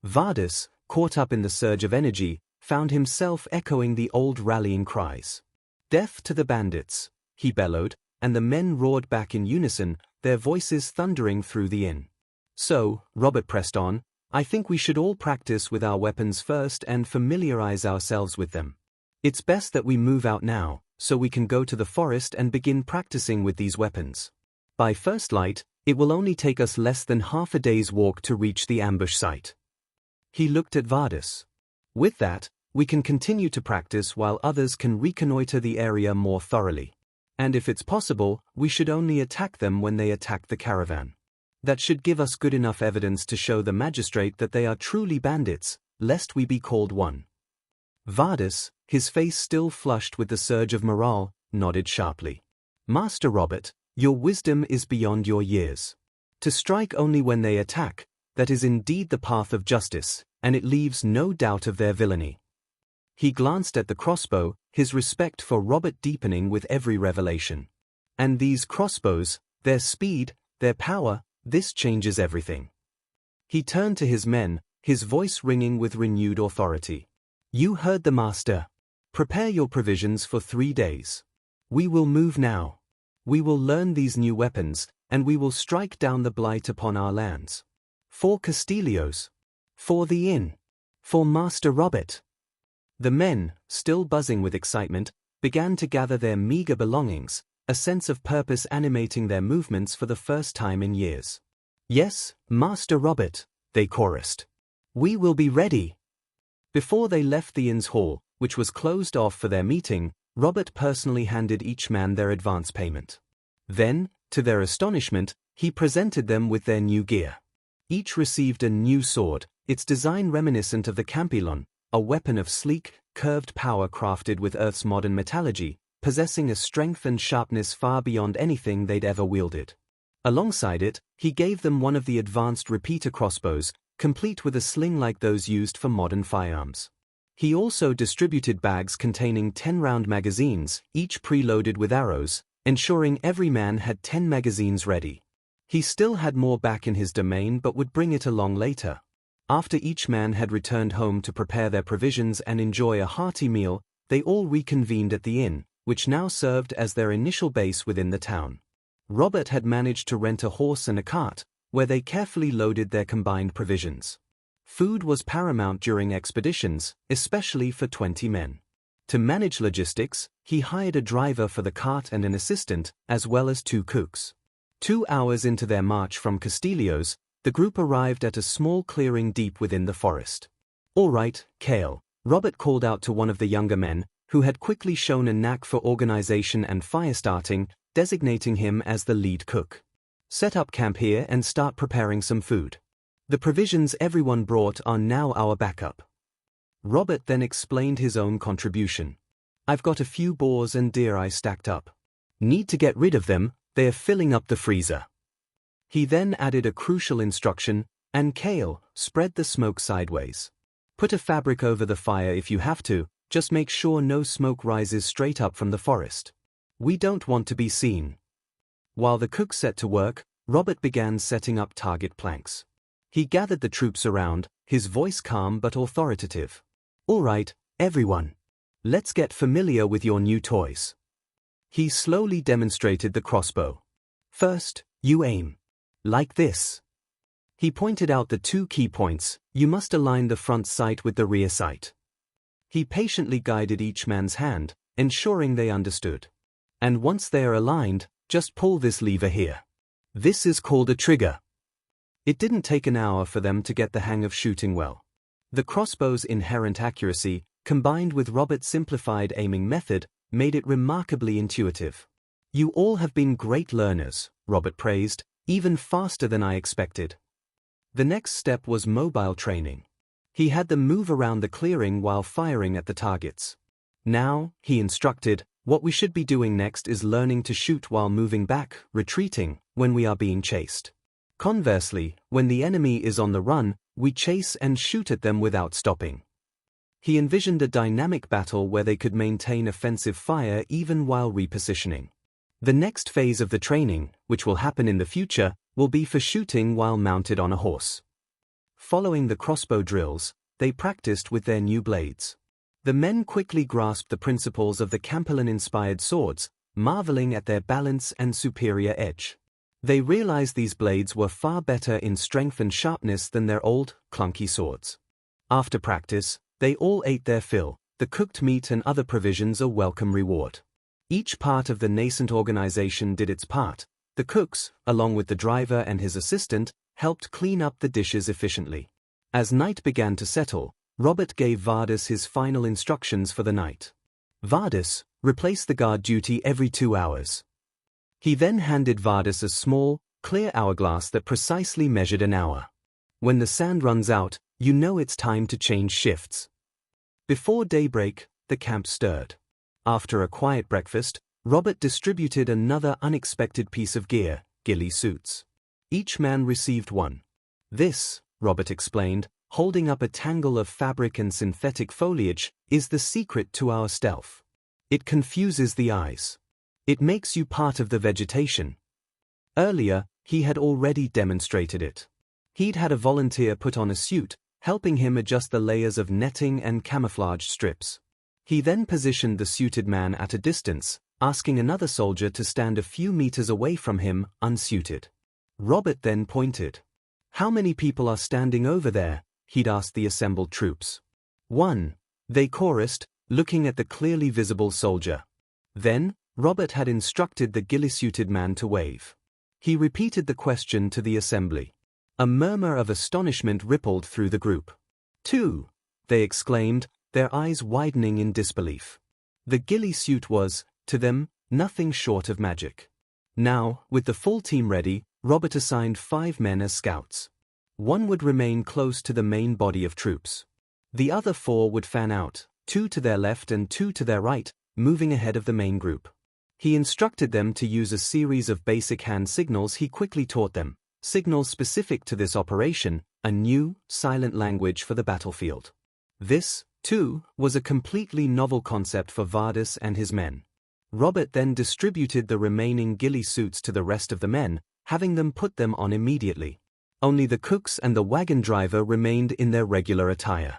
Vardas, caught up in the surge of energy, found himself echoing the old rallying cries. "Death to the bandits," he bellowed, and the men roared back in unison, their voices thundering through the inn. "So," Robert pressed on, "I think we should all practice with our weapons first and familiarize ourselves with them. It's best that we move out now, so we can go to the forest and begin practicing with these weapons. By first light, it will only take us less than half a day's walk to reach the ambush site." He looked at Vardas. "With that, we can continue to practice while others can reconnoiter the area more thoroughly. And if it's possible, we should only attack them when they attack the caravan. That should give us good enough evidence to show the magistrate that they are truly bandits, lest we be called one." Vardas, his face still flushed with the surge of morale, nodded sharply. "Master Robert, your wisdom is beyond your years. To strike only when they attack, that is indeed the path of justice, and it leaves no doubt of their villainy." He glanced at the crossbow, his respect for Robert deepening with every revelation. "And these crossbows, their speed, their power, this changes everything." He turned to his men, his voice ringing with renewed authority. "You heard the master. Prepare your provisions for 3 days. We will move now. We will learn these new weapons, and we will strike down the blight upon our lands. For Castillo's. For the inn. For Master Robert." The men, still buzzing with excitement, began to gather their meager belongings, a sense of purpose animating their movements for the first time in years. "Yes, Master Robert," they chorused. "We will be ready." Before they left the inn's hall, which was closed off for their meeting, Robert personally handed each man their advance payment. Then, to their astonishment, he presented them with their new gear. Each received a new sword, its design reminiscent of the Campilon, a weapon of sleek, curved power crafted with Earth's modern metallurgy, possessing a strength and sharpness far beyond anything they'd ever wielded. Alongside it, he gave them one of the advanced repeater crossbows, complete with a sling like those used for modern firearms. He also distributed bags containing 10-round magazines, each preloaded with arrows, ensuring every man had 10 magazines ready. He still had more back in his domain but would bring it along later. After each man had returned home to prepare their provisions and enjoy a hearty meal, they all reconvened at the inn, which now served as their initial base within the town. Robert had managed to rent a horse and a cart, where they carefully loaded their combined provisions. Food was paramount during expeditions, especially for 20 men. To manage logistics, he hired a driver for the cart and an assistant, as well as 2 cooks. 2 hours into their march from Castillo's, the group arrived at a small clearing deep within the forest. "All right, Kale," Robert called out to one of the younger men, who had quickly shown a knack for organization and fire starting, designating him as the lead cook. "Set up camp here and start preparing some food. The provisions everyone brought are now our backup." Robert then explained his own contribution. "I've got a few boars and deer I stacked up. Need to get rid of them, they are filling up the freezer." He then added a crucial instruction, "And Kale, spread the smoke sideways. Put a fabric over the fire if you have to, just make sure no smoke rises straight up from the forest. We don't want to be seen." While the cook set to work, Robert began setting up target planks. He gathered the troops around, his voice calm but authoritative. "All right, everyone. Let's get familiar with your new toys." He slowly demonstrated the crossbow. "First, you aim. Like this." He pointed out the 2 key points. You must align the front sight with the rear sight. He patiently guided each man's hand, ensuring they understood. "And once they are aligned, just pull this lever here. This is called a trigger." It didn't take an hour for them to get the hang of shooting well. The crossbow's inherent accuracy, combined with Robert's simplified aiming method, made it remarkably intuitive. "You all have been great learners," Robert praised, "even faster than I expected." The next step was mobile training. He had them move around the clearing while firing at the targets. "Now," he instructed, "what we should be doing next is learning to shoot while moving back, retreating, when we are being chased. Conversely, when the enemy is on the run, we chase and shoot at them without stopping." He envisioned a dynamic battle where they could maintain offensive fire even while repositioning. The next phase of the training, which will happen in the future, will be for shooting while mounted on a horse. Following the crossbow drills, they practiced with their new blades. The men quickly grasped the principles of the Campellan-inspired swords, marveling at their balance and superior edge. They realized these blades were far better in strength and sharpness than their old, clunky swords. After practice, they all ate their fill, the cooked meat and other provisions a welcome reward. Each part of the nascent organization did its part. The cooks, along with the driver and his assistant, helped clean up the dishes efficiently. As night began to settle, Robert gave Vardis his final instructions for the night. "Vardis, replace the guard duty every 2 hours." He then handed Vardis a small, clear hourglass that precisely measured an hour. "When the sand runs out, you know it's time to change shifts." Before daybreak, the camp stirred. After a quiet breakfast, Robert distributed another unexpected piece of gear, ghillie suits. Each man received one. "This," Robert explained, holding up a tangle of fabric and synthetic foliage, "is the secret to our stealth. It confuses the eyes. It makes you part of the vegetation." Earlier, he had already demonstrated it. He'd had a volunteer put on a suit, helping him adjust the layers of netting and camouflage strips. He then positioned the suited man at a distance, asking another soldier to stand a few meters away from him, unsuited. Robert then pointed. "How many people are standing over there?" he'd asked the assembled troops. "One," they chorused, looking at the clearly visible soldier. Then, Robert had instructed the ghillie-suited man to wave. He repeated the question to the assembly. A murmur of astonishment rippled through the group. "Two," they exclaimed, their eyes widening in disbelief. The ghillie suit was, to them, nothing short of magic. Now, with the full team ready, Robert assigned 5 men as scouts. One would remain close to the main body of troops. The other 4 would fan out, 2 to their left and 2 to their right, moving ahead of the main group. He instructed them to use a series of basic hand signals he quickly taught them, signals specific to this operation, a new, silent language for the battlefield. This, too, was a completely novel concept for Vardis and his men. Robert then distributed the remaining ghillie suits to the rest of the men, having them put them on immediately. Only the cooks and the wagon driver remained in their regular attire.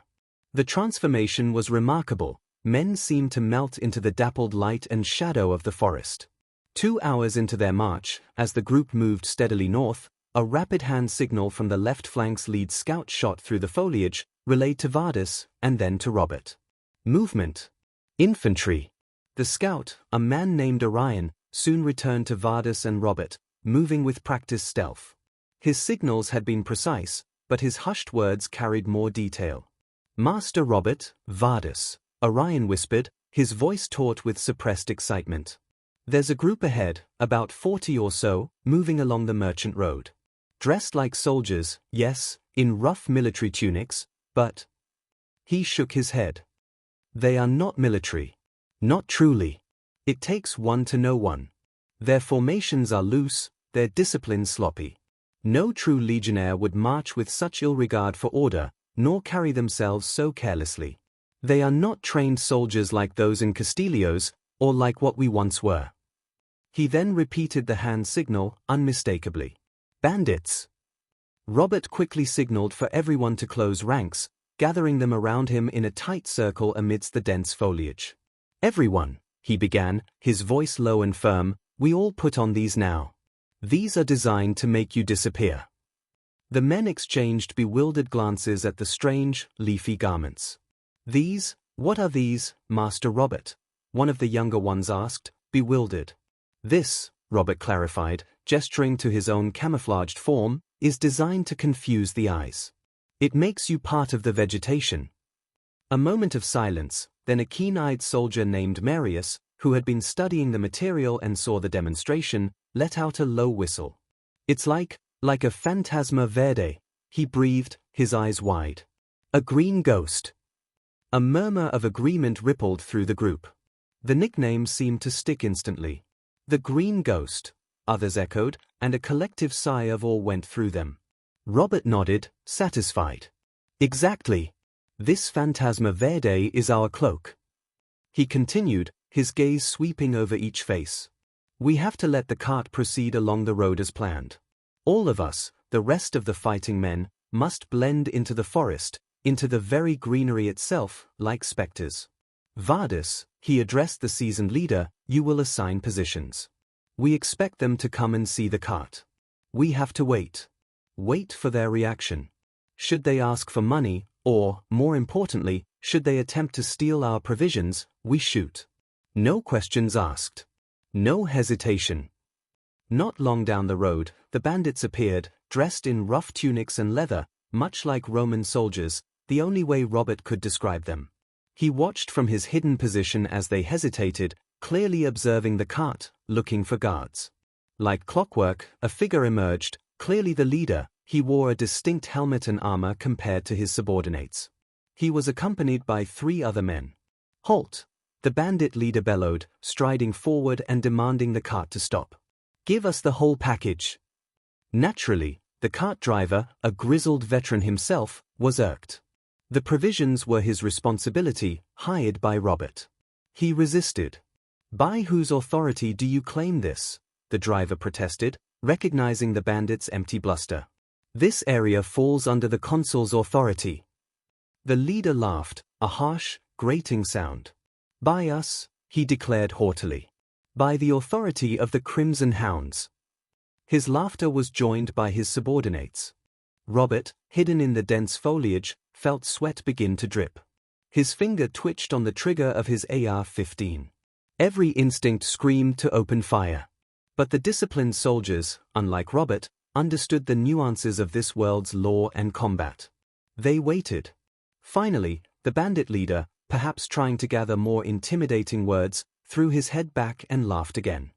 The transformation was remarkable, men seemed to melt into the dappled light and shadow of the forest. 2 hours into their march, as the group moved steadily north, a rapid hand signal from the left flank's lead scout shot through the foliage, relayed to Vardis, and then to Robert. Movement. Infantry. The scout, a man named Orion, soon returned to Vardis and Robert, moving with practiced stealth. His signals had been precise, but his hushed words carried more detail. Master Robert, Vardis, Orion whispered, his voice taut with suppressed excitement. There's a group ahead, about 40 or so, moving along the merchant road. Dressed like soldiers, yes, in rough military tunics, but... He shook his head. They are not military. Not truly. It takes one to know one. Their formations are loose, their discipline sloppy. No true legionnaire would march with such ill regard for order, nor carry themselves so carelessly. They are not trained soldiers like those in Castillo's, or like what we once were. He then repeated the hand signal, unmistakably. Bandits. Robert quickly signaled for everyone to close ranks, gathering them around him in a tight circle amidst the dense foliage. Everyone, he began, his voice low and firm, we all put on these now. These are designed to make you disappear. The men exchanged bewildered glances at the strange, leafy garments. These, what are these, Master Robert? One of the younger ones asked, bewildered. This, Robert clarified, gesturing to his own camouflaged form, is designed to confuse the eyes. It makes you part of the vegetation. A moment of silence, then a keen-eyed soldier named Marius, who had been studying the material and saw the demonstration, let out a low whistle. It's like a phantasma verde, he breathed, his eyes wide. A green ghost. A murmur of agreement rippled through the group. The nickname seemed to stick instantly. The green ghost, others echoed, and a collective sigh of awe went through them. Robert nodded, satisfied. Exactly. This phantasma verde is our cloak. He continued, his gaze sweeping over each face. We have to let the cart proceed along the road as planned. All of us, the rest of the fighting men, must blend into the forest, into the very greenery itself, like specters. Vardis, he addressed the seasoned leader, you will assign positions. We expect them to come and see the cart. We have to wait. Wait for their reaction. Should they ask for money, or, more importantly, should they attempt to steal our provisions, we shoot. No questions asked. No hesitation. Not long down the road, the bandits appeared, dressed in rough tunics and leather, much like Roman soldiers, the only way Robert could describe them. He watched from his hidden position as they hesitated, clearly observing the cart, looking for guards. Like clockwork, a figure emerged, clearly the leader. He wore a distinct helmet and armor compared to his subordinates. He was accompanied by 3 other men. Halt! The bandit leader bellowed, striding forward and demanding the cart to stop. Give us the whole package. Naturally, the cart driver, a grizzled veteran himself, was irked. The provisions were his responsibility, hired by Robert. He resisted. By whose authority do you claim this? The driver protested, recognizing the bandit's empty bluster. This area falls under the consul's authority. The leader laughed, a harsh, grating sound. By us, he declared haughtily. By the authority of the Crimson Hounds. His laughter was joined by his subordinates. Robert, hidden in the dense foliage, felt sweat begin to drip. His finger twitched on the trigger of his AR-15. Every instinct screamed to open fire. But the disciplined soldiers, unlike Robert, understood the nuances of this world's law and combat. They waited. Finally, the bandit leader, perhaps trying to gather more intimidating words, threw his head back and laughed again.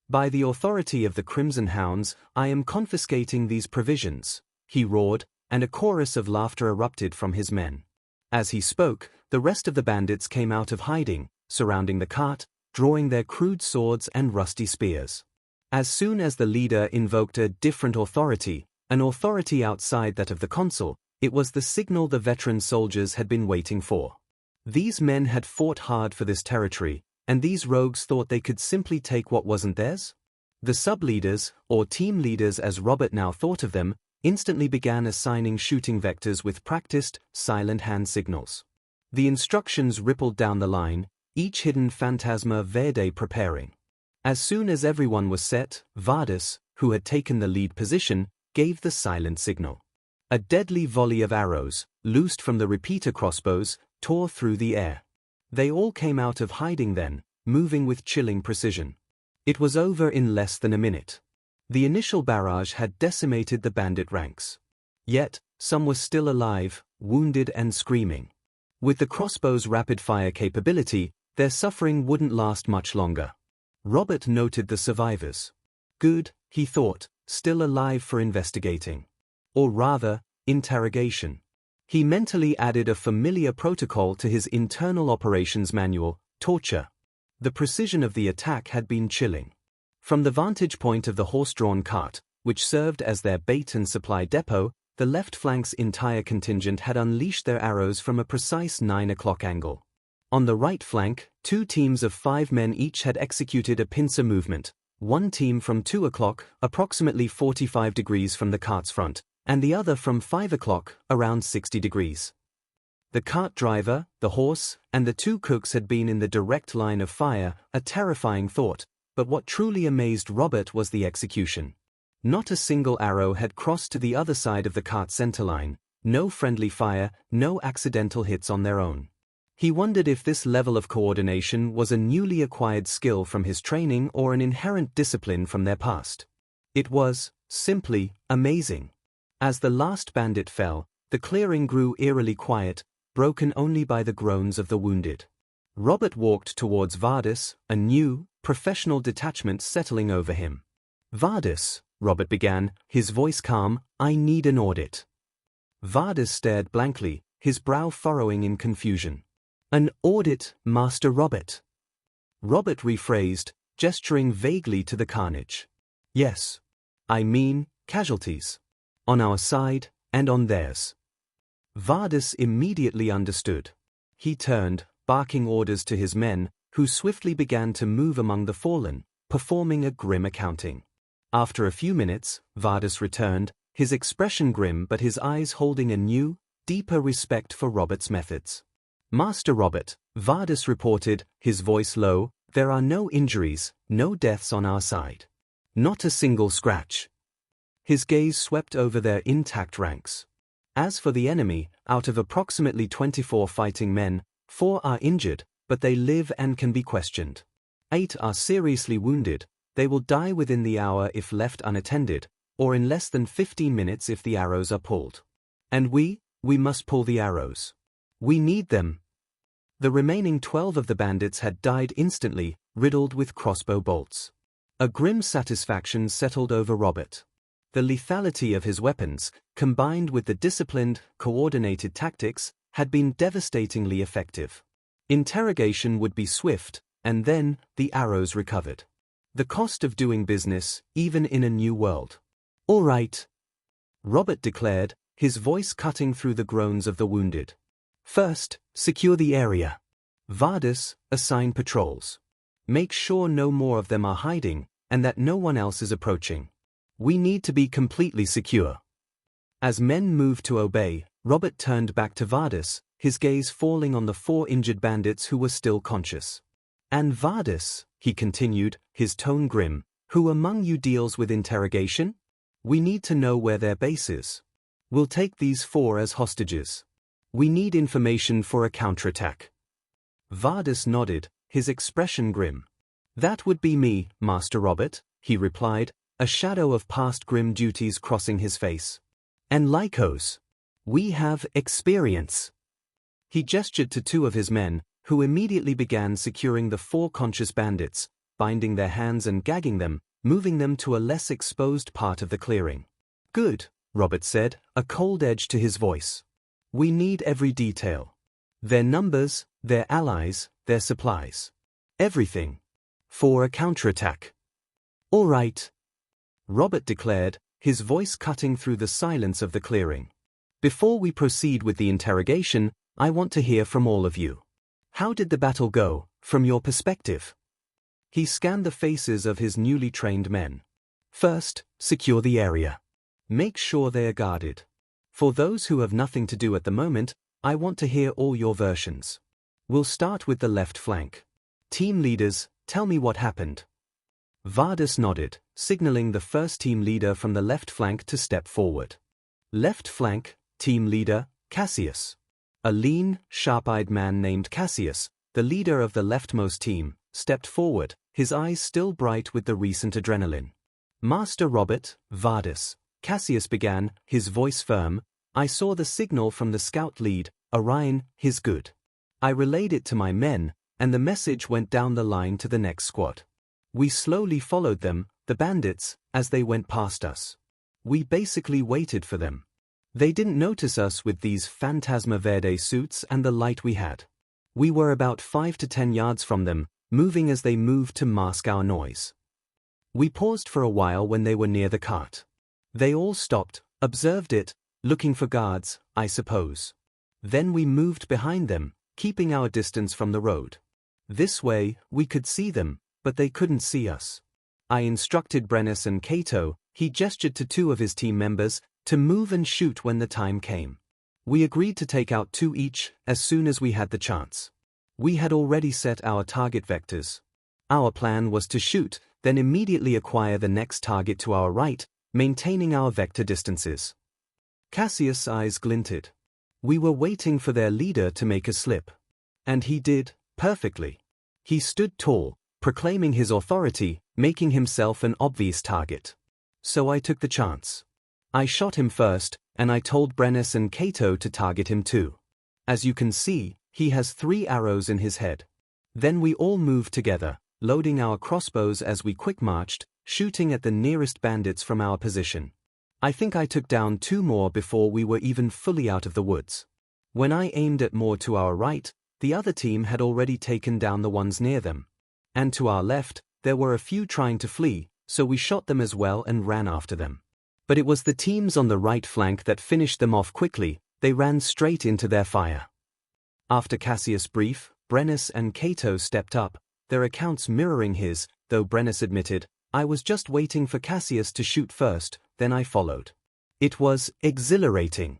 By the authority of the Crimson Hounds, I am confiscating these provisions, he roared, and a chorus of laughter erupted from his men. As he spoke, the rest of the bandits came out of hiding, surrounding the cart, drawing their crude swords and rusty spears. As soon as the leader invoked a different authority, an authority outside that of the consul, it was the signal the veteran soldiers had been waiting for. These men had fought hard for this territory, and these rogues thought they could simply take what wasn't theirs? The sub-leaders, or team leaders as Robert now thought of them, instantly began assigning shooting vectors with practiced, silent hand signals. The instructions rippled down the line, each hidden phantasma verde preparing. As soon as everyone was set, Vardis, who had taken the lead position, gave the silent signal. A deadly volley of arrows, loosed from the repeater crossbows, tore through the air. They all came out of hiding then, moving with chilling precision. It was over in less than a minute. The initial barrage had decimated the bandit ranks. Yet, some were still alive, wounded and screaming. With the crossbow's rapid-fire capability, their suffering wouldn't last much longer. Robert noted the survivors. Good, he thought, still alive for investigating. Or rather, interrogation. He mentally added a familiar protocol to his internal operations manual: torture. The precision of the attack had been chilling. From the vantage point of the horse-drawn cart, which served as their bait and supply depot, the left flank's entire contingent had unleashed their arrows from a precise 9 o'clock angle. On the right flank, 2 teams of 5 men each had executed a pincer movement, one team from 2 o'clock, approximately 45 degrees from the cart's front, and the other from 5 o'clock, around 60 degrees. The cart driver, the horse, and the 2 cooks had been in the direct line of fire, a terrifying thought, but what truly amazed Robert was the execution. Not a single arrow had crossed to the other side of the cart's centerline, no friendly fire, no accidental hits on their own. He wondered if this level of coordination was a newly acquired skill from his training or an inherent discipline from their past. It was, simply, amazing. As the last bandit fell, the clearing grew eerily quiet, broken only by the groans of the wounded. Robert walked towards Vardis, a new, professional detachment settling over him. "Vardis," Robert began, his voice calm, "I need an audit." Vardis stared blankly, his brow furrowing in confusion. "An audit, Master Robert?" Robert rephrased, gesturing vaguely to the carnage. "Yes. I mean, casualties. On our side, and on theirs." Vardis immediately understood. He turned, barking orders to his men, who swiftly began to move among the fallen, performing a grim accounting. After a few minutes, Vardis returned, his expression grim but his eyes holding a new, deeper respect for Robert's methods. "Master Robert," Vardis reported, his voice low, "there are no injuries, no deaths on our side. Not a single scratch." His gaze swept over their intact ranks. As for the enemy, out of approximately 24 fighting men, 4 are injured, but they live and can be questioned. 8 are seriously wounded. They will die within the hour if left unattended, or in less than 15 minutes if the arrows are pulled. And we must pull the arrows. We need them. The remaining 12 of the bandits had died instantly, riddled with crossbow bolts. A grim satisfaction settled over Robert. The lethality of his weapons, combined with the disciplined, coordinated tactics, had been devastatingly effective. Interrogation would be swift, and then, the arrows recovered. The cost of doing business, even in a new world. "All right," Robert declared, his voice cutting through the groans of the wounded. "First, secure the area. Vardis, assign patrols. Make sure no more of them are hiding, and that no one else is approaching. We need to be completely secure." As men moved to obey, Robert turned back to Vardis, his gaze falling on the 4 injured bandits who were still conscious. "And Vardis," he continued, his tone grim, "who among you deals with interrogation? We need to know where their base is. We'll take these 4 as hostages. We need information for a counterattack." Vardis nodded, his expression grim. "That would be me, Master Robert," he replied, a shadow of past grim duties crossing his face. "And Lycos. We have experience." He gestured to 2 of his men, who immediately began securing the 4 conscious bandits, binding their hands and gagging them, moving them to a less exposed part of the clearing. "Good," Robert said, a cold edge to his voice. "We need every detail. Their numbers, their allies, their supplies. Everything. For a counterattack." "All right," Robert declared, his voice cutting through the silence of the clearing. "Before we proceed with the interrogation, I want to hear from all of you. How did the battle go, from your perspective?" He scanned the faces of his newly trained men. "First, secure the area. Make sure they are guarded. For those who have nothing to do at the moment, I want to hear all your versions. We'll start with the left flank. Team leaders, tell me what happened. Vardis nodded, signaling the first team leader from the left flank to step forward. Left flank, team leader, Cassius. A lean, sharp-eyed man named Cassius, the leader of the leftmost team, stepped forward, his eyes still bright with the recent adrenaline. Master Robert, Vardis, Cassius began, his voice firm. I saw the signal from the scout lead, Orion, his good. I relayed it to my men, and the message went down the line to the next squad. We slowly followed them, the bandits, as they went past us. We basically waited for them. They didn't notice us with these Phantasma Verde suits and the light we had. We were about 5 to 10 yards from them, moving as they moved to mask our noise. We paused for a while when they were near the cart. They all stopped, observed it, looking for guards, I suppose. Then we moved behind them, keeping our distance from the road. This way, we could see them, but they couldn't see us. I instructed Brennus and Cato, he gestured to 2 of his team members, to move and shoot when the time came. We agreed to take out 2 each, as soon as we had the chance. We had already set our target vectors. Our plan was to shoot, then immediately acquire the next target to our right, maintaining our vector distances. Cassius' eyes glinted. We were waiting for their leader to make a slip. And he did, perfectly. He stood tall, proclaiming his authority, making himself an obvious target. So I took the chance. I shot him first, and I told Brennus and Cato to target him too. As you can see, he has 3 arrows in his head. Then we all moved together, loading our crossbows as we quick-marched, shooting at the nearest bandits from our position. I think I took down 2 more before we were even fully out of the woods. When I aimed at more to our right, the other team had already taken down the ones near them. And to our left, there were a few trying to flee, so we shot them as well and ran after them. But it was the teams on the right flank that finished them off quickly, they ran straight into their fire. After Cassius' brief, Brennus and Cato stepped up, their accounts mirroring his, though Brennus admitted, I was just waiting for Cassius to shoot first, then I followed. It was exhilarating.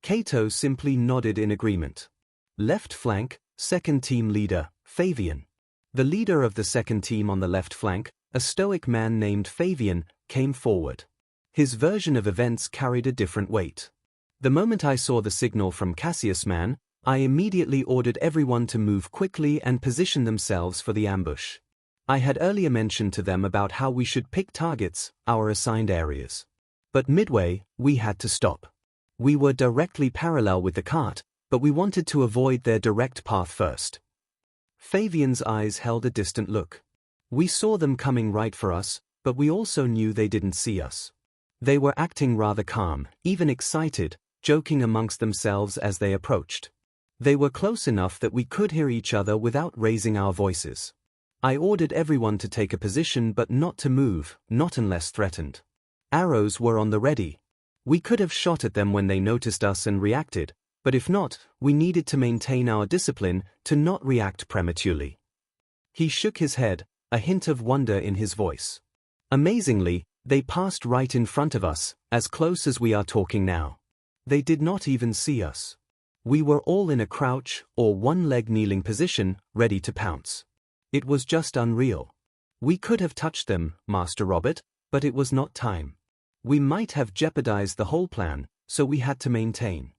Cato simply nodded in agreement. Left flank, second team leader, Fabian. The leader of the second team on the left flank, a stoic man named Fabian, came forward. His version of events carried a different weight. The moment I saw the signal from Cassius' man, I immediately ordered everyone to move quickly and position themselves for the ambush. I had earlier mentioned to them about how we should pick targets, our assigned areas. But midway, we had to stop. We were directly parallel with the cart, but we wanted to avoid their direct path first. Fabian's eyes held a distant look. We saw them coming right for us, but we also knew they didn't see us. They were acting rather calm, even excited, joking amongst themselves as they approached. They were close enough that we could hear each other without raising our voices. I ordered everyone to take a position but not to move, not unless threatened. Arrows were on the ready. We could have shot at them when they noticed us and reacted, but if not, we needed to maintain our discipline to not react prematurely. He shook his head, a hint of wonder in his voice. Amazingly, they passed right in front of us, as close as we are talking now. They did not even see us. We were all in a crouch or one-leg kneeling position, ready to pounce. It was just unreal. We could have touched them, Master Robert, but it was not time. We might have jeopardized the whole plan, so we had to maintain.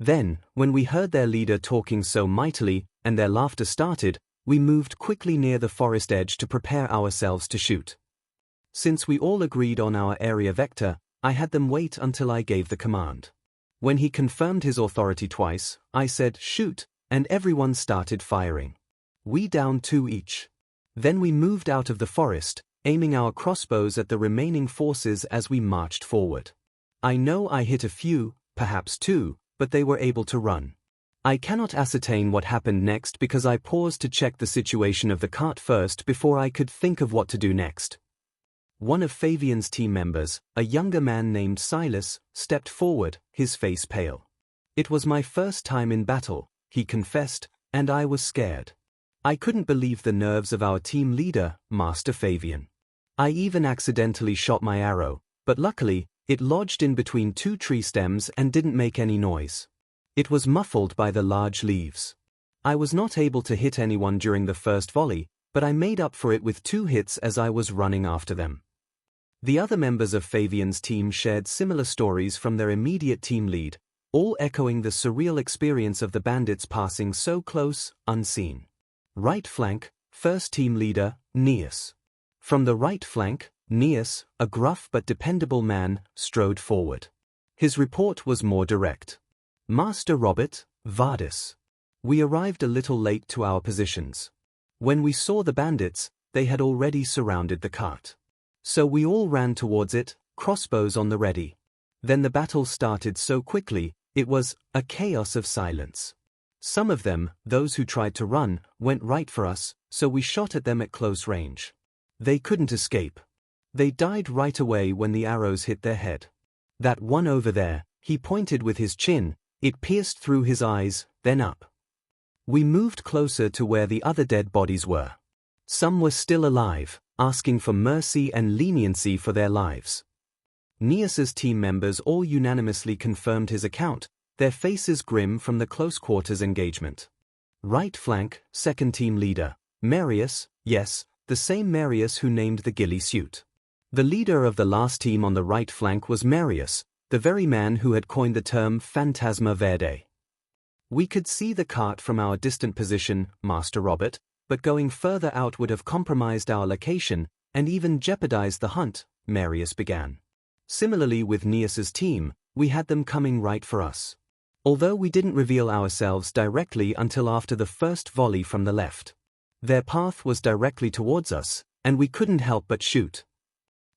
Then, when we heard their leader talking so mightily, and their laughter started, we moved quickly near the forest edge to prepare ourselves to shoot. Since we all agreed on our area vector, I had them wait until I gave the command. When he confirmed his authority twice, I said, shoot, and everyone started firing. We downed 2 each. Then we moved out of the forest, aiming our crossbows at the remaining forces as we marched forward. I know I hit a few, perhaps 2, but they were able to run. I cannot ascertain what happened next because I paused to check the situation of the cart first before I could think of what to do next. One of Fabian's team members, a younger man named Silas, stepped forward, his face pale. It was my first time in battle, he confessed, and I was scared. I couldn't believe the nerves of our team leader, Master Fabian. I even accidentally shot my arrow, but luckily, it lodged in between 2 tree stems and didn't make any noise. It was muffled by the large leaves. I was not able to hit anyone during the first volley, but I made up for it with 2 hits as I was running after them. The other members of Fabian's team shared similar stories from their immediate team lead, all echoing the surreal experience of the bandits passing so close, unseen. Right flank, first team leader, Nias. From the right flank, Nias, a gruff but dependable man, strode forward. His report was more direct. Master Robert, Vardis. We arrived a little late to our positions. When we saw the bandits, they had already surrounded the cart. So we all ran towards it, crossbows on the ready. Then the battle started so quickly, it was a chaos of silence. Some of them, those who tried to run, went right for us, so we shot at them at close range. They couldn't escape. They died right away when the arrows hit their head. That one over there, he pointed with his chin, it pierced through his eyes, then up. We moved closer to where the other dead bodies were. Some were still alive, asking for mercy and leniency for their lives. Nias's team members all unanimously confirmed his account, their faces grim from the close quarters engagement. Right flank, second team leader, Marius, yes, the same Marius who named the ghillie suit. The leader of the last team on the right flank was Marius, the very man who had coined the term Fantasma Verde. We could see the cart from our distant position, Master Robert, but going further out would have compromised our location and even jeopardized the hunt, Marius began. Similarly with Nias's team, we had them coming right for us. Although we didn't reveal ourselves directly until after the first volley from the left. Their path was directly towards us, and we couldn't help but shoot.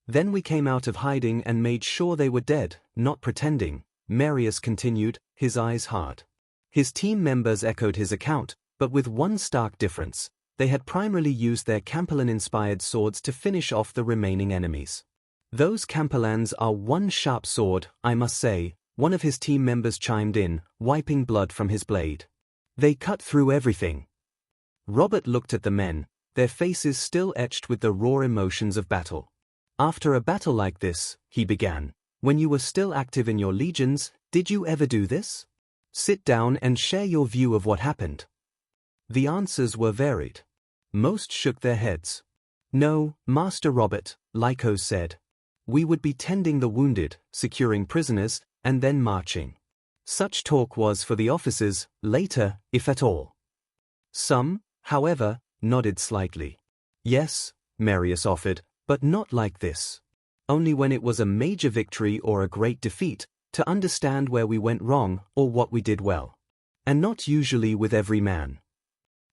Then we came out of hiding and made sure they were dead, not pretending, Marius continued, his eyes hard. His team members echoed his account, but with one stark difference. They had primarily used their Campellan-inspired swords to finish off the remaining enemies. Those Campellans are one sharp sword, I must say, one of his team members chimed in, wiping blood from his blade. They cut through everything. Robert looked at the men, their faces still etched with the raw emotions of battle. After a battle like this, he began, when you were still active in your legions, did you ever do this? Sit down and share your view of what happened. The answers were varied. Most shook their heads. No, Master Robert, Lyko said. We would be tending the wounded, securing prisoners, and then marching. Such talk was for the officers, later, if at all. Some, however, nodded slightly. Yes, Marius offered, but not like this. Only when it was a major victory or a great defeat, to understand where we went wrong or what we did well. And not usually with every man.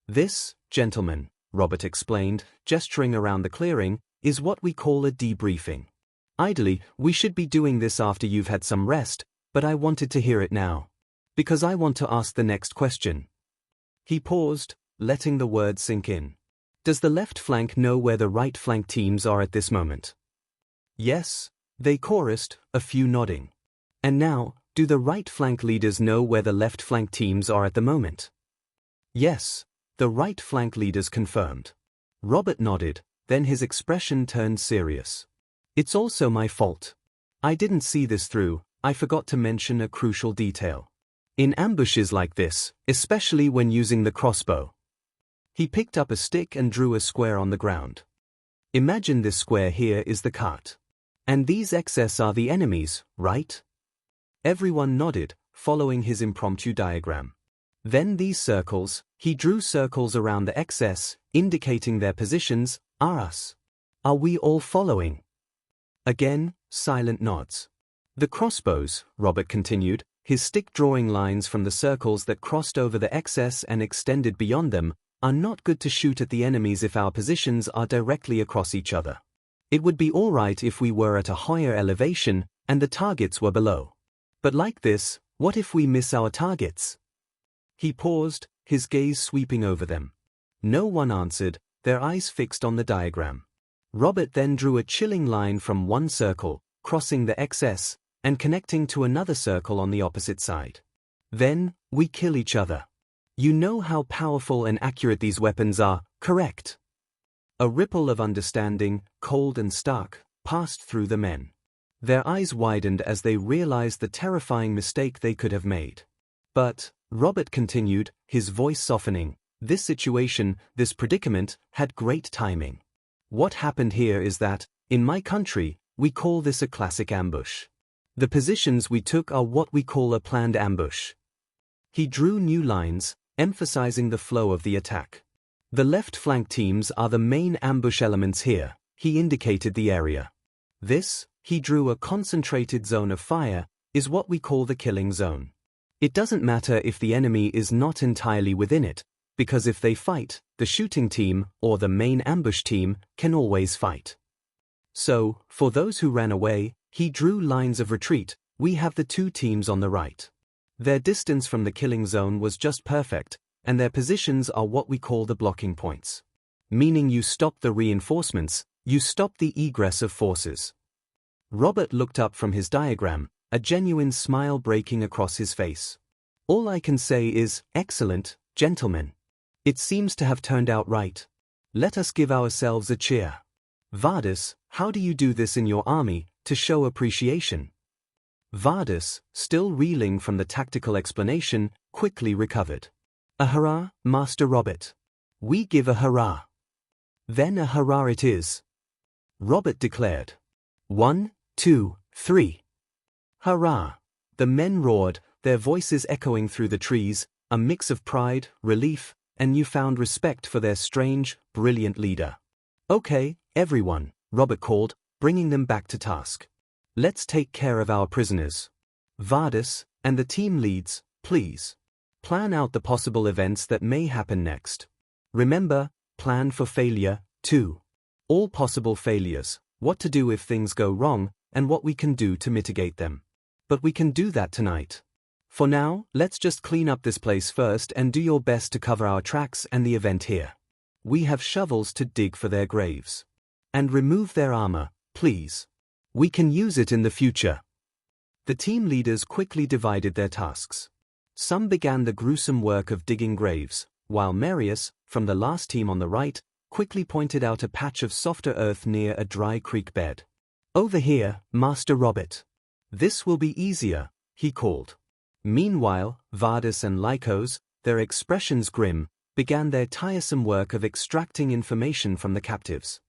This, gentlemen, Robert explained, gesturing around the clearing, is what we call a debriefing. Ideally, we should be doing this after you've had some rest, but I wanted to hear it now. Because I want to ask the next question. He paused, letting the words sink in. Does the left flank know where the right flank teams are at this moment? Yes, they chorused, a few nodding. And now, do the right flank leaders know where the left flank teams are at the moment? Yes, the right flank leaders confirmed. Robert nodded, then his expression turned serious. It's also my fault. I didn't see this through, I forgot to mention a crucial detail. In ambushes like this, especially when using the crossbow. He picked up a stick and drew a square on the ground. Imagine this square here is the cart. And these excess are the enemies, right? Everyone nodded, following his impromptu diagram. Then these circles, he drew circles around the excess, indicating their positions, are us. Are we all following? Again, silent nods. The crossbows, Robert continued, his stick drawing lines from the circles that crossed over the excess and extended beyond them, are not good to shoot at the enemies if our positions are directly across each other. It would be alright if we were at a higher elevation and the targets were below. But like this, what if we miss our targets? He paused, his gaze sweeping over them. No one answered, their eyes fixed on the diagram. Robert then drew a chilling line from one circle, crossing the XS, and connecting to another circle on the opposite side. Then, we kill each other. You know how powerful and accurate these weapons are, correct? A ripple of understanding, cold and stark, passed through the men. Their eyes widened as they realized the terrifying mistake they could have made. But, Robert continued, his voice softening, this situation, this predicament, had great timing. What happened here is that, in my country, we call this a classic ambush. The positions we took are what we call a planned ambush. He drew new lines, emphasizing the flow of the attack. The left flank teams are the main ambush elements here. He indicated the area. This, he drew a concentrated zone of fire, is what we call the killing zone. It doesn't matter if the enemy is not entirely within it, because if they fight, the shooting team, or the main ambush team, can always fight. So, for those who ran away, he drew lines of retreat. We have the two teams on the right. Their distance from the killing zone was just perfect, and their positions are what we call the blocking points. Meaning you stop the reinforcements, you stop the egress of forces. Robert looked up from his diagram, a genuine smile breaking across his face. All I can say is, excellent, gentlemen. It seems to have turned out right. Let us give ourselves a cheer. Vardis, how do you do this in your army, to show appreciation? Vardis, still reeling from the tactical explanation, quickly recovered. A hurrah, Master Robert. We give a hurrah. Then a hurrah it is. Robert declared. 1, 2, 3. Hurrah! The men roared, their voices echoing through the trees, a mix of pride, relief, and newfound respect for their strange, brilliant leader. Okay, everyone, Robert called, bringing them back to task. Let's take care of our prisoners. Vardis, and the team leads, please. Plan out the possible events that may happen next. Remember, plan for failure, too. All possible failures, what to do if things go wrong, and what we can do to mitigate them. But we can do that tonight. For now, let's just clean up this place first and do your best to cover our tracks and the event here. We have shovels to dig for their graves. And remove their armor, please. We can use it in the future. The team leaders quickly divided their tasks. Some began the gruesome work of digging graves, while Marius, from the last team on the right, quickly pointed out a patch of softer earth near a dry creek bed. Over here, Master Robert. This will be easier, he called. Meanwhile, Vardis and Lycos, their expressions grim, began their tiresome work of extracting information from the captives.